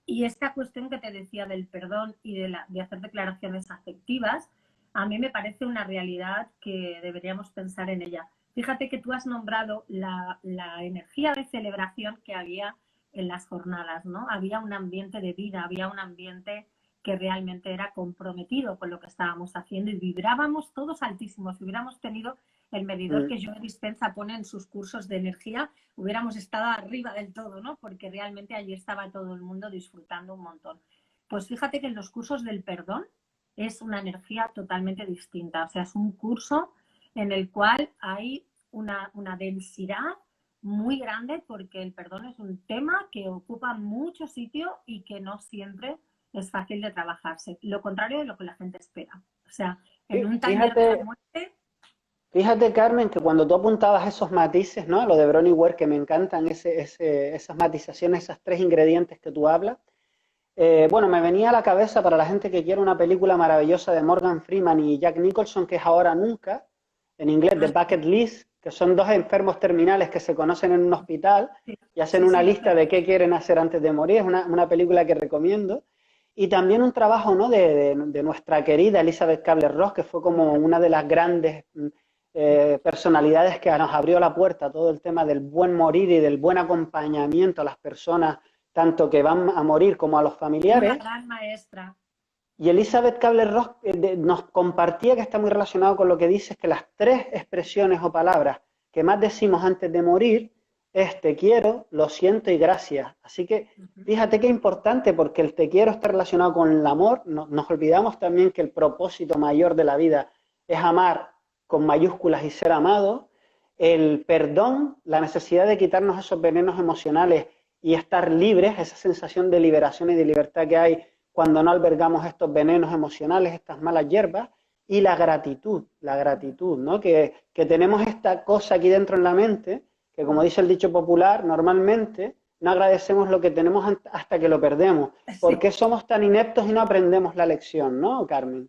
y esta cuestión que te decía del perdón y de hacer declaraciones afectivas, a mí me parece una realidad que deberíamos pensar en ella. Fíjate que tú has nombrado la energía de celebración que había en las jornadas, ¿no? Había un ambiente de vida, había un ambiente que realmente era comprometido con lo que estábamos haciendo y vibrábamos todos altísimos. Si hubiéramos tenido el medidor que Joe Dispenza pone en sus cursos de energía, hubiéramos estado arriba del todo, ¿no? Porque realmente allí estaba todo el mundo disfrutando un montón. Pues fíjate que en los cursos del perdón es una energía totalmente distinta. O sea, es un curso en el cual hay una densidad muy grande porque el perdón es un tema que ocupa mucho sitio y que no siempre es fácil de trabajarse. Lo contrario de lo que la gente espera. O sea, en un taller de la Fíjate, muerte. fíjate, Carmen, que cuando tú apuntabas esos matices, ¿no? Lo de Bronnie Ware, que me encantan esas matizaciones, esas tres ingredientes que tú hablas. Bueno, me venía a la cabeza para la gente que quiere una película maravillosa de Morgan Freeman y Jack Nicholson, que es Ahora Nunca, en inglés The Bucket List, que son dos enfermos terminales que se conocen en un hospital Sí, y hacen sí, una sí, lo lista sé. de qué quieren hacer antes de morir. Es una película que recomiendo. Y también un trabajo, ¿no? de nuestra querida Elizabeth Kubler-Ross, que fue como una de las grandes personalidades que nos abrió la puerta a todo el tema del buen morir y del buen acompañamiento a las personas, tanto que van a morir como a los Una familiares. gran maestra. Y Elizabeth Kubler-Ross nos compartía, que está muy relacionado con lo que dices, que las tres expresiones o palabras que más decimos antes de morir es te quiero, lo siento y gracias. Así que fíjate qué importante, porque el te quiero está relacionado con el amor. Nos olvidamos también que el propósito mayor de la vida es amar con mayúsculas y ser amado. El perdón, la necesidad de quitarnos esos venenos emocionales y estar libres, esa sensación de liberación y de libertad que hay cuando no albergamos estos venenos emocionales, estas malas hierbas, y la gratitud, ¿no? Que tenemos esta cosa aquí dentro en la mente, que como dice el dicho popular, normalmente no agradecemos lo que tenemos hasta que lo perdemos. ¿Por Sí. qué somos tan ineptos y no aprendemos la lección, no, Carmen?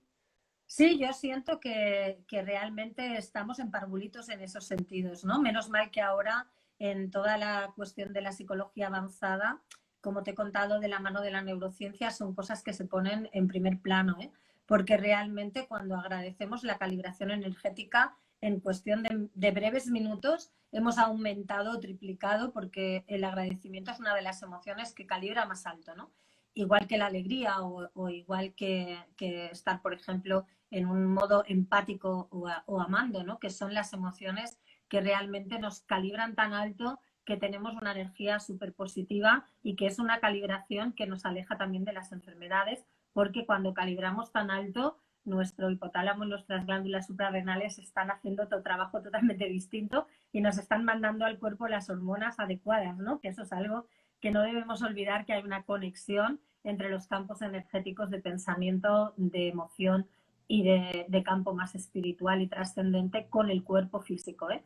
Sí, yo siento que realmente estamos en parvulitos en esos sentidos, ¿no? Menos mal que ahora en toda la cuestión de la psicología avanzada, como te he contado, de la mano de la neurociencia, son cosas que se ponen en primer plano, ¿eh? Porque realmente cuando agradecemos la calibración energética, en cuestión de breves minutos, hemos aumentado o triplicado, porque el agradecimiento es una de las emociones que calibra más alto, ¿no? Igual que la alegría o igual que estar, por ejemplo, en un modo empático o amando, ¿no? Que son las emociones que realmente nos calibran tan alto que tenemos una energía súper positiva y que es una calibración que nos aleja también de las enfermedades, porque cuando calibramos tan alto, nuestro hipotálamo y nuestras glándulas suprarrenales están haciendo otro trabajo totalmente distinto y nos están mandando al cuerpo las hormonas adecuadas, ¿no? Que eso es algo que no debemos olvidar, que hay una conexión entre los campos energéticos de pensamiento, de emoción y de campo más espiritual y trascendente con el cuerpo físico, ¿eh?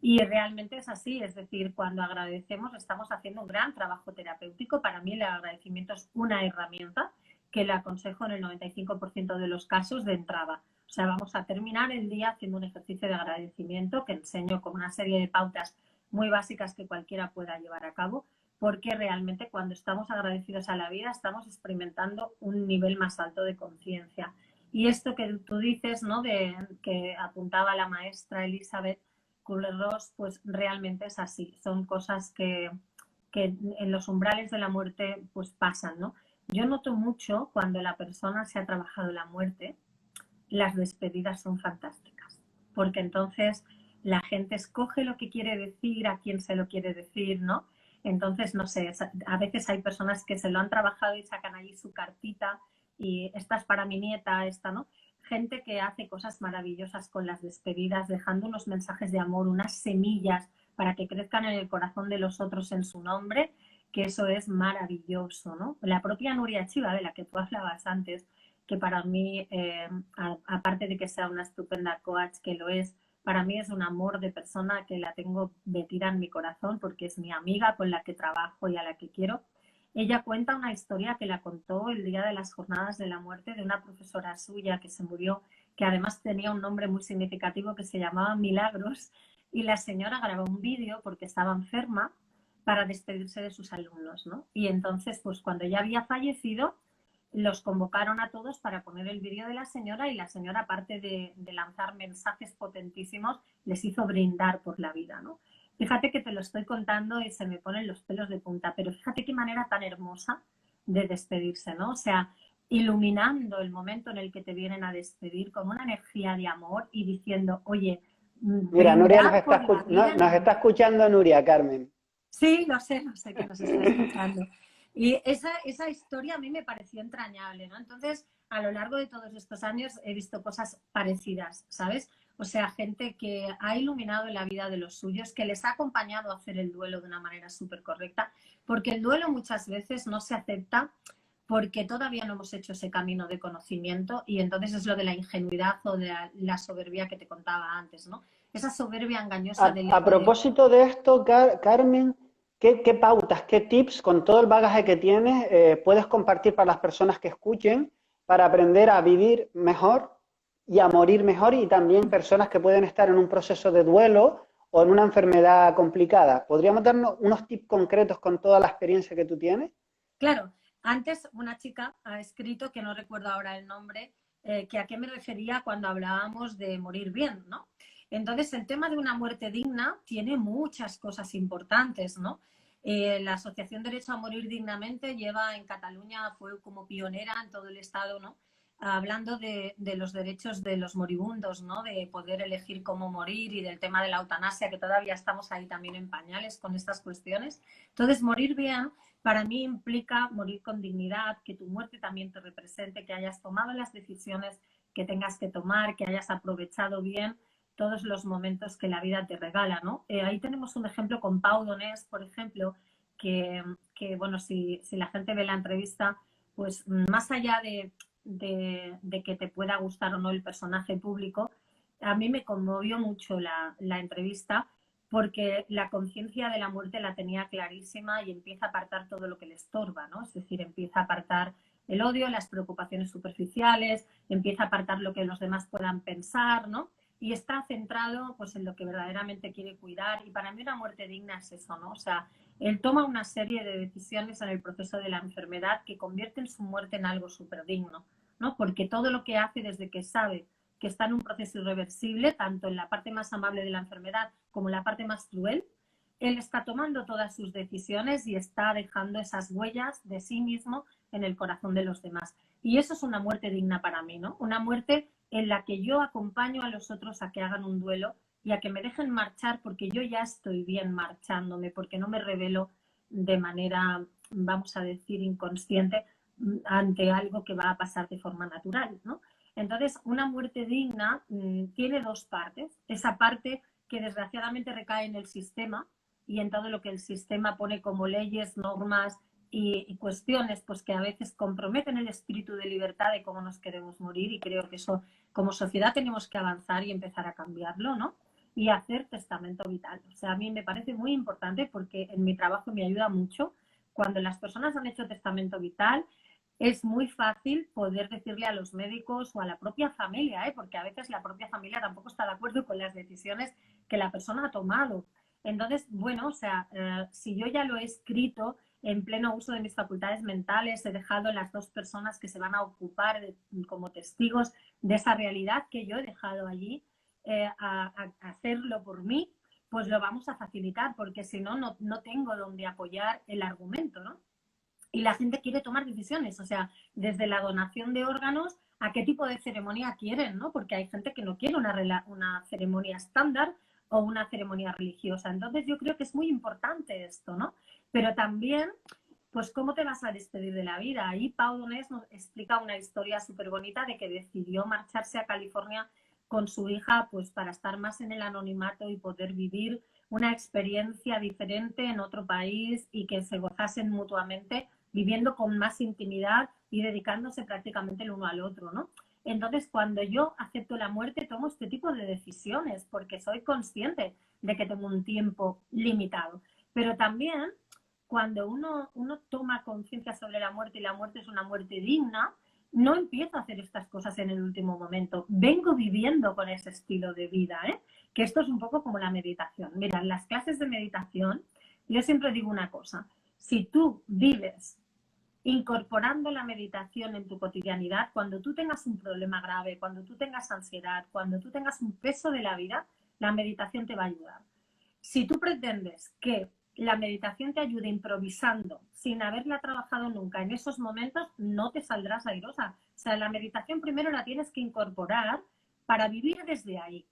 Y realmente es así, es decir, cuando agradecemos estamos haciendo un gran trabajo terapéutico. Para mí el agradecimiento es una herramienta que le aconsejo en el 95% de los casos de entrada. O sea, vamos a terminar el día haciendo un ejercicio de agradecimiento que enseño con una serie de pautas muy básicas que cualquiera pueda llevar a cabo, porque realmente cuando estamos agradecidos a la vida estamos experimentando un nivel más alto de conciencia. Y esto que tú dices, ¿no? Que apuntaba la maestra Elizabeth Kubler-Ross, pues realmente es así. Son cosas que en los umbrales de la muerte pues pasan, ¿no? Yo noto mucho cuando la persona se ha trabajado la muerte, las despedidas son fantásticas, porque entonces la gente escoge lo que quiere decir, a quién se lo quiere decir, ¿no? Entonces, no sé, a veces hay personas que se lo han trabajado y sacan ahí su cartita y esta es para mi nieta, esta, ¿no? Gente que hace cosas maravillosas con las despedidas, dejando unos mensajes de amor, unas semillas para que crezcan en el corazón de los otros en su nombre, que eso es maravilloso, ¿no? La propia Nuria Chiva, de la que tú hablabas antes, que para mí, aparte de que sea una estupenda coach, que lo es, para mí es un amor de persona que la tengo metida en mi corazón porque es mi amiga con la que trabajo y a la que quiero. Ella cuenta una historia que la contó el día de las jornadas de la muerte de una profesora suya que se murió, que además tenía un nombre muy significativo que se llamaba Milagros, y la señora grabó un vídeo porque estaba enferma para despedirse de sus alumnos, ¿no? Y entonces, pues cuando ella había fallecido, los convocaron a todos para poner el vídeo de la señora y la señora, aparte de lanzar mensajes potentísimos, les hizo brindar por la vida, ¿no? Fíjate que te lo estoy contando y se me ponen los pelos de punta, pero fíjate qué manera tan hermosa de despedirse, ¿no? O sea, iluminando el momento en el que te vienen a despedir con una energía de amor y diciendo, oye, Mira, Nuria brindar por la vida. nos está escuchando Nuria, Carmen. Sí, lo sé que nos está escuchando. Y esa historia a mí me pareció entrañable, ¿no? Entonces, a lo largo de todos estos años he visto cosas parecidas, ¿sabes? O sea, gente que ha iluminado la vida de los suyos, que les ha acompañado a hacer el duelo de una manera súper correcta, porque el duelo muchas veces no se acepta porque todavía no hemos hecho ese camino de conocimiento y entonces es lo de la ingenuidad o de la soberbia que te contaba antes, ¿no? Esa soberbia engañosa del A ego de... propósito de esto, Carmen, ¿qué pautas, qué tips con todo el bagaje que tienes puedes compartir para las personas que escuchen para aprender a vivir mejor y a morir mejor y también personas que pueden estar en un proceso de duelo o en una enfermedad complicada? ¿Podríamos darnos unos tips concretos con toda la experiencia que tú tienes? Claro, antes una chica ha escrito, que no recuerdo ahora el nombre, que a qué me refería cuando hablábamos de morir bien, ¿no? Entonces, el tema de una muerte digna tiene muchas cosas importantes, ¿no? La Asociación Derecho a Morir Dignamente lleva en Cataluña, fue como pionera en todo el Estado, ¿no? Hablando de los derechos de los moribundos, ¿no? De poder elegir cómo morir y del tema de la eutanasia, que todavía estamos ahí también en pañales con estas cuestiones. Entonces, morir bien para mí implica morir con dignidad, que tu muerte también te represente, que hayas tomado las decisiones que tengas que tomar, que hayas aprovechado bien todos los momentos que la vida te regala, ¿no? Ahí tenemos un ejemplo con Pau Donés, por ejemplo, que bueno, si la gente ve la entrevista, pues más allá de que te pueda gustar o no el personaje público, a mí me conmovió mucho la entrevista porque la conciencia de la muerte la tenía clarísima y empieza a apartar todo lo que le estorba, ¿no? Es decir, empieza a apartar el odio, las preocupaciones superficiales, empieza a apartar lo que los demás puedan pensar, ¿no? Y está centrado pues en lo que verdaderamente quiere cuidar y para mí una muerte digna es eso, ¿no? O sea, él toma una serie de decisiones en el proceso de la enfermedad que convierten su muerte en algo súper digno, ¿no? Porque todo lo que hace desde que sabe que está en un proceso irreversible, tanto en la parte más amable de la enfermedad como en la parte más cruel, él está tomando todas sus decisiones y está dejando esas huellas de sí mismo en el corazón de los demás. Y eso es una muerte digna para mí, ¿no? Una muerte en la que yo acompaño a los otros a que hagan un duelo y a que me dejen marchar porque yo ya estoy bien marchándome, porque no me revelo de manera, vamos a decir, inconsciente ante algo que va a pasar de forma natural, ¿no? Entonces, una muerte digna tiene dos partes. Esa parte que desgraciadamente recae en el sistema y en todo lo que el sistema pone como leyes, normas y cuestiones pues que a veces comprometen el espíritu de libertad de cómo nos queremos morir y creo que eso como sociedad tenemos que avanzar y empezar a cambiarlo, ¿no? Y hacer testamento vital. O sea, a mí me parece muy importante porque en mi trabajo me ayuda mucho. Cuando las personas han hecho testamento vital, es muy fácil poder decirle a los médicos o a la propia familia, porque a veces la propia familia tampoco está de acuerdo con las decisiones que la persona ha tomado. Entonces, bueno, o sea, si yo ya lo he escrito en pleno uso de mis facultades mentales, he dejado las dos personas que se van a ocupar como testigos de esa realidad que yo he dejado allí a hacerlo por mí, pues lo vamos a facilitar, porque si no, no tengo donde apoyar el argumento, ¿no? Y la gente quiere tomar decisiones, o sea, desde la donación de órganos a qué tipo de ceremonia quieren, ¿no? Porque hay gente que no quiere una ceremonia estándar o una ceremonia religiosa. Entonces yo creo que es muy importante esto, ¿no? Pero también, pues, ¿cómo te vas a despedir de la vida? Ahí Pau Donés nos explica una historia súper bonita de que decidió marcharse a California con su hija, pues, para estar más en el anonimato y poder vivir una experiencia diferente en otro país y que se gozasen mutuamente, viviendo con más intimidad y dedicándose prácticamente el uno al otro, ¿no? Entonces, cuando yo acepto la muerte, tomo este tipo de decisiones porque soy consciente de que tengo un tiempo limitado. Pero también, cuando uno toma conciencia sobre la muerte y la muerte es una muerte digna, no empiezo a hacer estas cosas en el último momento. Vengo viviendo con ese estilo de vida, ¿eh? Que esto es un poco como la meditación. Mira, en las clases de meditación, yo siempre digo una cosa. Si tú vives incorporando la meditación en tu cotidianidad, cuando tú tengas un problema grave, cuando tú tengas ansiedad, cuando tú tengas un peso de la vida, la meditación te va a ayudar. Si tú pretendes que la meditación te ayude improvisando, sin haberla trabajado nunca en esos momentos, no te saldrás airosa. O sea, la meditación primero la tienes que incorporar para vivir desde ahí.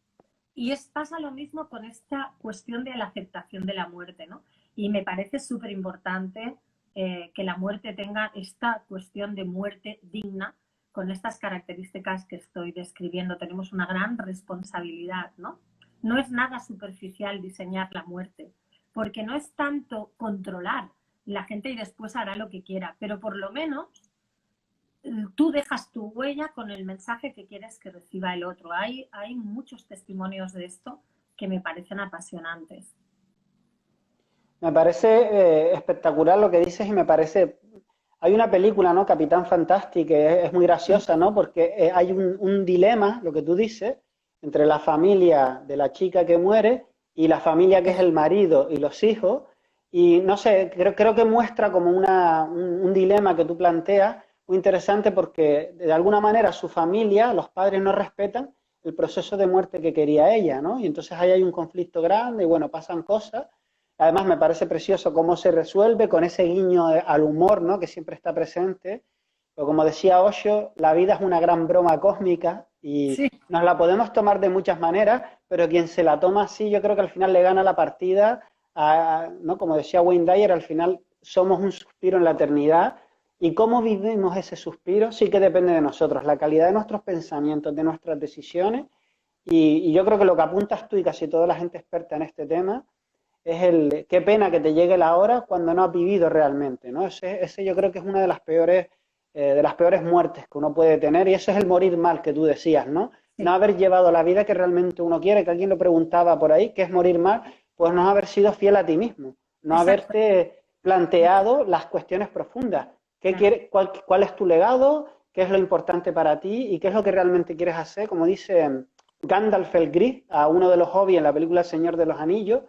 Y pasa lo mismo con esta cuestión de la aceptación de la muerte, ¿no? Y me parece súper importante que la muerte tenga esta cuestión de muerte digna con estas características que estoy describiendo. Tenemos una gran responsabilidad, ¿no? No es nada superficial diseñar la muerte, porque no es tanto controlar la gente y después hará lo que quiera, pero por lo menos tú dejas tu huella con el mensaje que quieres que reciba el otro. Hay muchos testimonios de esto que me parecen apasionantes. Me parece espectacular lo que dices y me parece... Hay una película, ¿no? Capitán Fantastic, que es muy graciosa, ¿no? Porque hay un dilema, lo que tú dices, entre la familia de la chica que muere y la familia que es el marido y los hijos. Y no sé, creo que muestra como un dilema que tú planteas muy interesante porque de alguna manera su familia, los padres no respetan el proceso de muerte que quería ella, ¿no? Y entonces ahí hay un conflicto grande y bueno, pasan cosas. Además, me parece precioso cómo se resuelve con ese guiño al humor, ¿no? Que siempre está presente. Pero como decía Osho, la vida es una gran broma cósmica y Sí, nos la podemos tomar de muchas maneras, pero quien se la toma así, yo creo que al final le gana la partida, ¿no? Como decía Wayne Dyer, al final somos un suspiro en la eternidad y cómo vivimos ese suspiro sí que depende de nosotros, la calidad de nuestros pensamientos, de nuestras decisiones y yo creo que lo que apuntas tú y casi toda la gente experta en este tema es qué pena que te llegue la hora cuando no has vivido realmente, ¿no? Ese yo creo que es una de las peores muertes que uno puede tener y eso es el morir mal que tú decías, ¿no? No sí, haber llevado la vida que realmente uno quiere, que alguien lo preguntaba por ahí, ¿qué es morir mal? Pues no haber sido fiel a ti mismo, no exacto. haberte planteado las cuestiones profundas. Claro. ¿Cuál es tu legado? ¿Qué es lo importante para ti? ¿Y qué es lo que realmente quieres hacer? Como dice Gandalf el Gris a uno de los hobbies en la película Señor de los Anillos,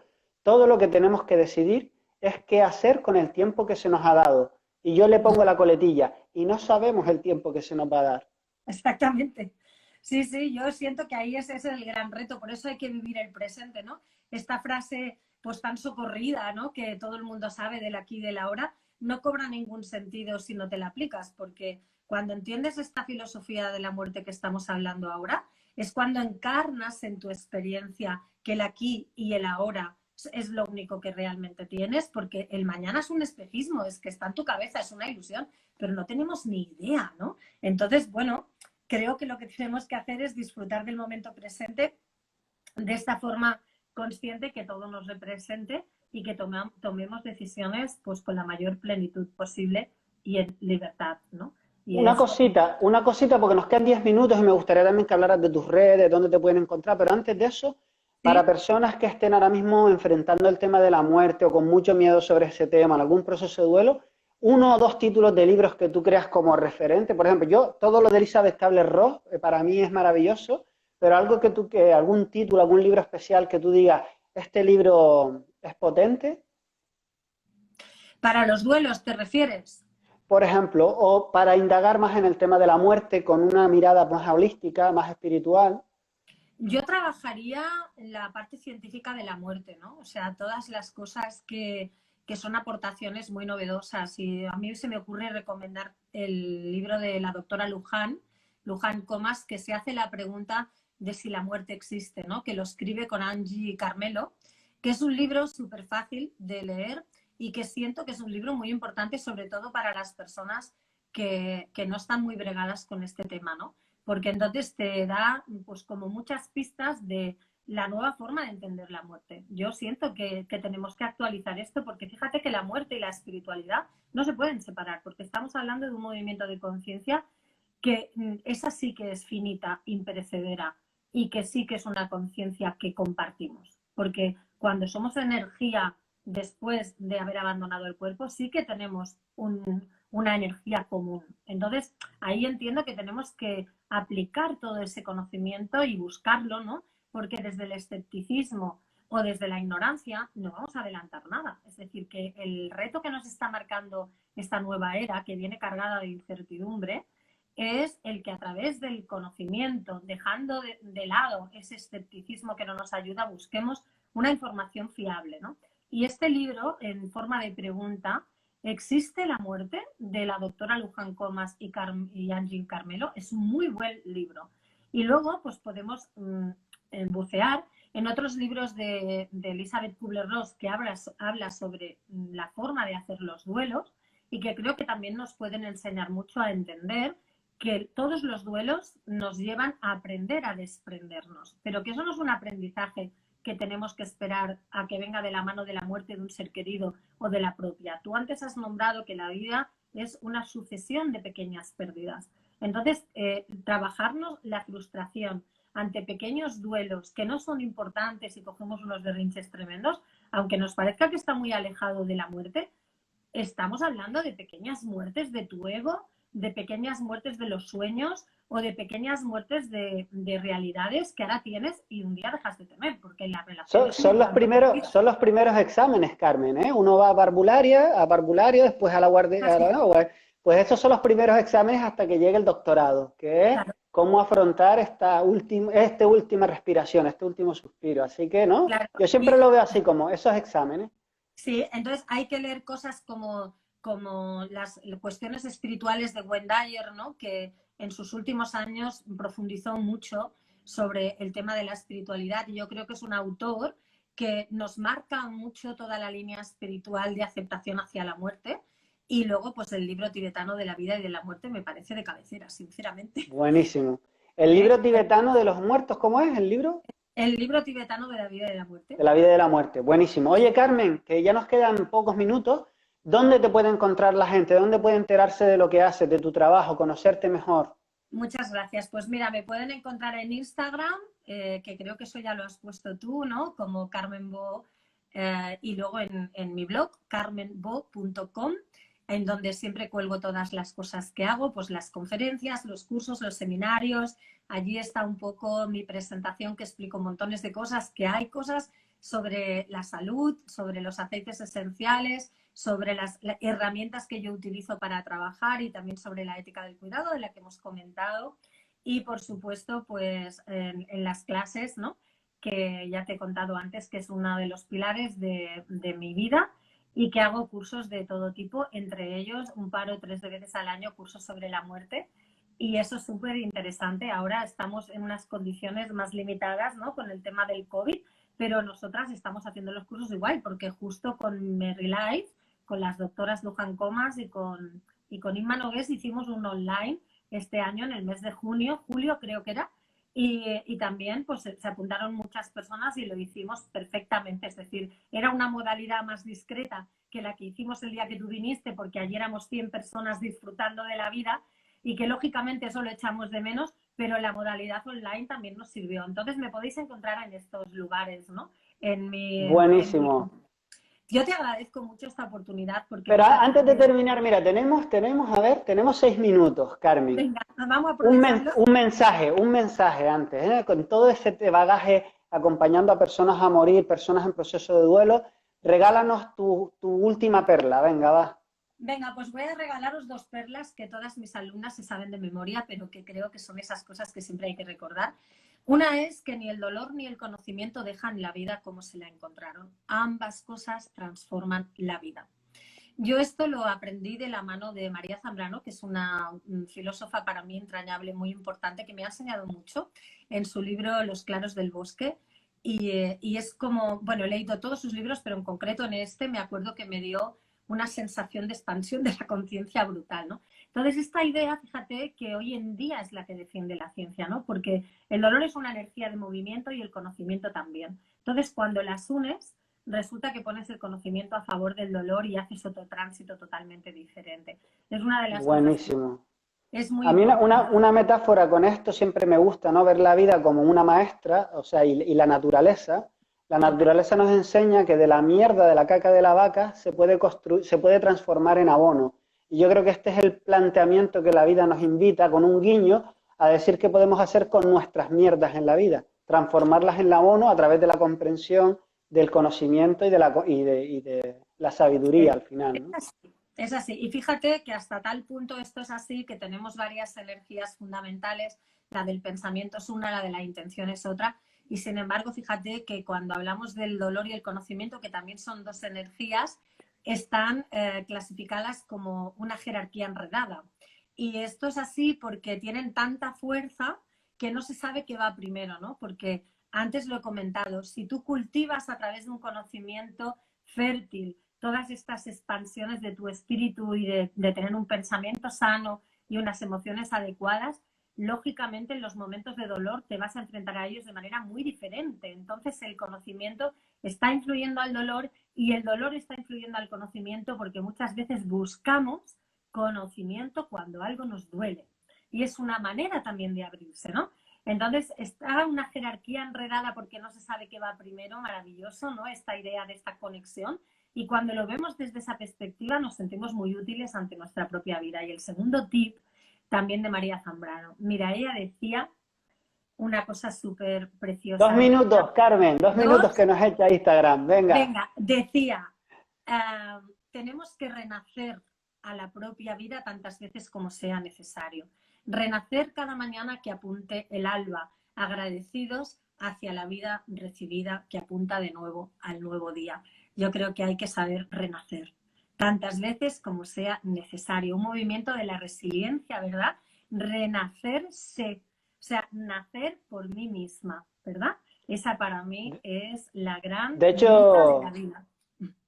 todo lo que tenemos que decidir es qué hacer con el tiempo que se nos ha dado. Y yo le pongo la coletilla, y no sabemos el tiempo que se nos va a dar. Exactamente. Sí, sí, yo siento que ahí ese es el gran reto, por eso hay que vivir el presente, ¿no? Esta frase pues tan socorrida, ¿no? Que todo el mundo sabe del aquí y del ahora, no cobra ningún sentido si no te la aplicas, porque cuando entiendes esta filosofía de la muerte que estamos hablando ahora, es cuando encarnas en tu experiencia que el aquí y el ahora es lo único que realmente tienes, porque el mañana es un espejismo, es que está en tu cabeza, es una ilusión, pero no tenemos ni idea, ¿no? Entonces, bueno, creo que lo que tenemos que hacer es disfrutar del momento presente de esta forma consciente que todo nos represente y que tomemos decisiones pues con la mayor plenitud posible y en libertad, ¿no? Y es Una cosita, porque nos quedan 10 minutos y me gustaría también que hablaras de tus redes, dónde te pueden encontrar, pero antes de eso, para sí, personas que estén ahora mismo enfrentando el tema de la muerte o con mucho miedo sobre ese tema, en algún proceso de duelo, uno o dos títulos de libros que tú creas como referente. Por ejemplo, yo, todo lo de Elizabeth Kubler-Ross, para mí es maravilloso, pero algo algún título, algún libro especial que tú digas, este libro es potente, para los duelos, ¿te refieres? por ejemplo, o para indagar más en el tema de la muerte con una mirada más holística, más espiritual. Yo trabajaría en la parte científica de la muerte, ¿no? O sea, todas las cosas que son aportaciones muy novedosas. Y a mí se me ocurre recomendar el libro de la doctora Luján, Luján Comas, que se hace la pregunta de si la muerte existe, ¿no? Que lo escribe con Angie Carmelo, que es un libro súper fácil de leer y que siento que es un libro muy importante, sobre todo para las personas que no están muy bregadas con este tema, ¿no? Porque entonces te da pues como muchas pistas la nueva forma de entender la muerte. Yo siento que tenemos que actualizar esto porque fíjate que la muerte y la espiritualidad no se pueden separar porque estamos hablando de un movimiento de conciencia que esa sí que es finita, imperecedera y que sí que es una conciencia que compartimos. Porque cuando somos energía después de haber abandonado el cuerpo, sí que tenemos una energía común. Entonces, ahí entiendo que tenemos que aplicar todo ese conocimiento y buscarlo, ¿no? Porque desde el escepticismo o desde la ignorancia no vamos a adelantar nada. Es decir, que el reto que nos está marcando esta nueva era, que viene cargada de incertidumbre, es el que a través del conocimiento, dejando de lado ese escepticismo que no nos ayuda, busquemos una información fiable, ¿no? Y este libro, en forma de pregunta, ¿existe la muerte?, de la doctora Luján Comas y Angie Carmelo, es un muy buen libro. Y luego, pues podemos bucear en otros libros de Elizabeth Kubler-Ross que habla sobre la forma de hacer los duelos y que creo que también nos pueden enseñar mucho a entender que todos los duelos nos llevan a aprender a desprendernos, pero que eso no es un aprendizaje que tenemos que esperar a que venga de la mano de la muerte de un ser querido o de la propia. Tú antes has nombrado que la vida es una sucesión de pequeñas pérdidas. Entonces, trabajarnos la frustración ante pequeños duelos que no son importantes y cogemos unos berrinches tremendos, aunque nos parezca que está muy alejado de la muerte, estamos hablando de pequeñas muertes de tu ego, de pequeñas muertes de los sueños o de pequeñas muertes de realidades que ahora tienes y un día dejas de tener, porque la relación... Son los primeros exámenes, Carmen, ¿eh? Uno va a parvularia, después a la guardia, no, pues esos son los primeros exámenes hasta que llegue el doctorado, que es cómo afrontar esta última respiración, este último suspiro. Así que, ¿no? Claro. Yo siempre lo veo así, como esos exámenes. Sí, entonces hay que leer cosas como las cuestiones espirituales de Wayne Dyer, ¿no? Que en sus últimos años profundizó mucho sobre el tema de la espiritualidad y yo creo que es un autor que nos marca mucho toda la línea espiritual de aceptación hacia la muerte y luego pues el libro tibetano de la vida y de la muerte me parece de cabecera, sinceramente. Buenísimo. El libro tibetano de los muertos, ¿cómo es el libro? El libro tibetano de la vida y de la muerte. De la vida y de la muerte, buenísimo. Oye, Carmen, que ya nos quedan pocos minutos, ¿dónde te puede encontrar la gente? ¿Dónde puede enterarse de lo que haces, de tu trabajo, conocerte mejor? Muchas gracias. Pues mira, me pueden encontrar en Instagram, que creo que eso ya lo has puesto tú, ¿no? Como Carmen Bo, y luego en mi blog, carmenbo.com, en donde siempre cuelgo todas las cosas que hago, pues las conferencias, los cursos, los seminarios. Allí está un poco mi presentación que explico montones de cosas, que hay cosas sobre la salud, sobre los aceites esenciales, sobre las herramientas que yo utilizo para trabajar y también sobre la ética del cuidado de la que hemos comentado y por supuesto pues en las clases, ¿no? Que ya te he contado antes que es uno de los pilares de mi vida y que hago cursos de todo tipo, entre ellos un par o 3 veces al año cursos sobre la muerte y eso es súper interesante. Ahora estamos en unas condiciones más limitadas, ¿no? Con el tema del COVID, pero nosotras estamos haciendo los cursos igual porque justo con Merry Life, con las doctoras Luján Comas y con Inma Nogués hicimos un online este año en el mes de julio creo que era, y también pues se apuntaron muchas personas y lo hicimos perfectamente, es decir, era una modalidad más discreta que la que hicimos el día que tú viniste, porque allí éramos 100 personas disfrutando de la vida y que lógicamente eso lo echamos de menos, pero la modalidad online también nos sirvió. Entonces me podéis encontrar en estos lugares, ¿no? Buenísimo. Yo te agradezco mucho esta oportunidad porque... Pero antes de terminar, mira, tenemos 6 minutos, Carmen. Venga, vamos a aprovecharlo. Un mensaje antes, ¿eh? Con todo ese bagaje acompañando a personas a morir, personas en proceso de duelo, regálanos tu última perla, venga, va. Venga, pues voy a regalaros 2 perlas que todas mis alumnas se saben de memoria, pero que creo que son esas cosas que siempre hay que recordar. Una es que ni el dolor ni el conocimiento dejan la vida como se la encontraron. Ambas cosas transforman la vida. Yo esto lo aprendí de la mano de María Zambrano, que es una filósofa para mí entrañable, muy importante, que me ha enseñado mucho en su libro Los claros del bosque. Y es como, bueno, he leído todos sus libros, pero en concreto en este me acuerdo que me dio una sensación de expansión de la conciencia brutal, ¿no? Entonces, esta idea, fíjate, que hoy en día es la que defiende la ciencia, ¿no? Porque el dolor es una energía de movimiento y el conocimiento también. Entonces, cuando las unes, resulta que pones el conocimiento a favor del dolor y haces otro tránsito totalmente diferente. Es una de las cosas que Buenísimo. es muy A mí importante. una metáfora con esto siempre me gusta, ¿no? Ver la vida como una maestra, o sea, y la naturaleza. La Total. naturaleza nos enseña que de la mierda, de la caca de la vaca, se puede transformar en abono. Y yo creo que este es el planteamiento que la vida nos invita, con un guiño, a decir qué podemos hacer con nuestras mierdas en la vida. Transformarlas en abono a través de la comprensión, del conocimiento y de la sabiduría al Es final, ¿no? así, es así. Y fíjate que hasta tal punto esto es así que tenemos varias energías fundamentales. La del pensamiento es una, la de la intención es otra. Y sin embargo, fíjate que cuando hablamos del dolor y el conocimiento, que también son dos energías, están clasificadas como una jerarquía enredada. Y esto es así porque tienen tanta fuerza que no se sabe qué va primero, ¿no? Porque antes lo he comentado, si tú cultivas a través de un conocimiento fértil todas estas expansiones de tu espíritu y de tener un pensamiento sano y unas emociones adecuadas, lógicamente en los momentos de dolor te vas a enfrentar a ellos de manera muy diferente. Entonces el conocimiento está influyendo al dolor y el dolor está influyendo al conocimiento porque muchas veces buscamos conocimiento cuando algo nos duele. Y es una manera también de abrirse, ¿no? Entonces está una jerarquía enredada porque no se sabe qué va primero, maravilloso, ¿no? Esta idea de esta conexión. Y cuando lo vemos desde esa perspectiva nos sentimos muy útiles ante nuestra propia vida. Y el segundo tip también de María Zambrano. Mira, ella decía una cosa súper Dos preciosa. minutos, Carmen, 2 minutos Dos, que nos echa Instagram, venga. venga, decía, tenemos que renacer a la propia vida tantas veces como sea necesario. Renacer cada mañana que apunte el alba, agradecidos hacia la vida recibida que apunta de nuevo al nuevo día. Yo creo que hay que saber renacer tantas veces como sea necesario. Un movimiento de la resiliencia, ¿verdad? Renacerse, o sea, nacer por mí misma, ¿verdad? Esa para mí es la gran De meta de la hecho, vida.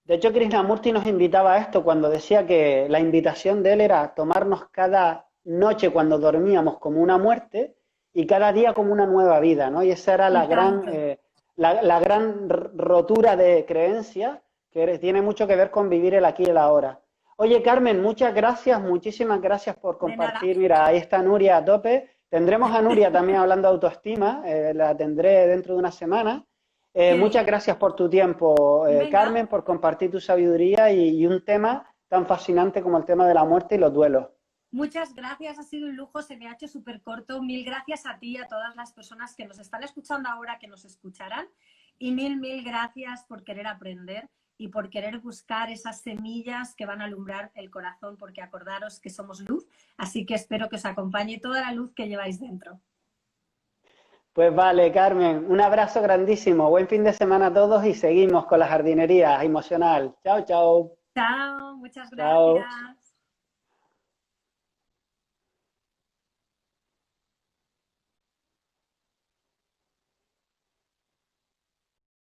de hecho, Krishnamurti nos invitaba a esto cuando decía que la invitación de él era tomarnos cada noche cuando dormíamos como una muerte y cada día como una nueva vida, ¿no? Y esa era Y tanto. la gran rotura de creencia que tiene mucho que ver con vivir el aquí y el ahora. Oye, Carmen, muchas gracias, muchísimas gracias por De nada. compartir. Mira, ahí está Nuria a tope. Tendremos a Nuria también hablando de autoestima, la tendré dentro de una semana. Qué Muchas bien. gracias por tu tiempo, Venga, Carmen, por compartir tu sabiduría y un tema tan fascinante como el tema de la muerte y los duelos. muchas gracias. Ha sido un lujo. Se me ha hecho súper corto. Mil gracias a ti y a todas las personas que nos están escuchando ahora, que nos escucharán. Y mil gracias por querer aprender y por querer buscar esas semillas que van a alumbrar el corazón, porque acordaros que somos luz. Así que espero que os acompañe toda la luz que lleváis dentro. Pues vale, Carmen, un abrazo grandísimo. Buen fin de semana a todos y seguimos con la jardinería emocional. Chao, chao. Chao, muchas Chao. gracias.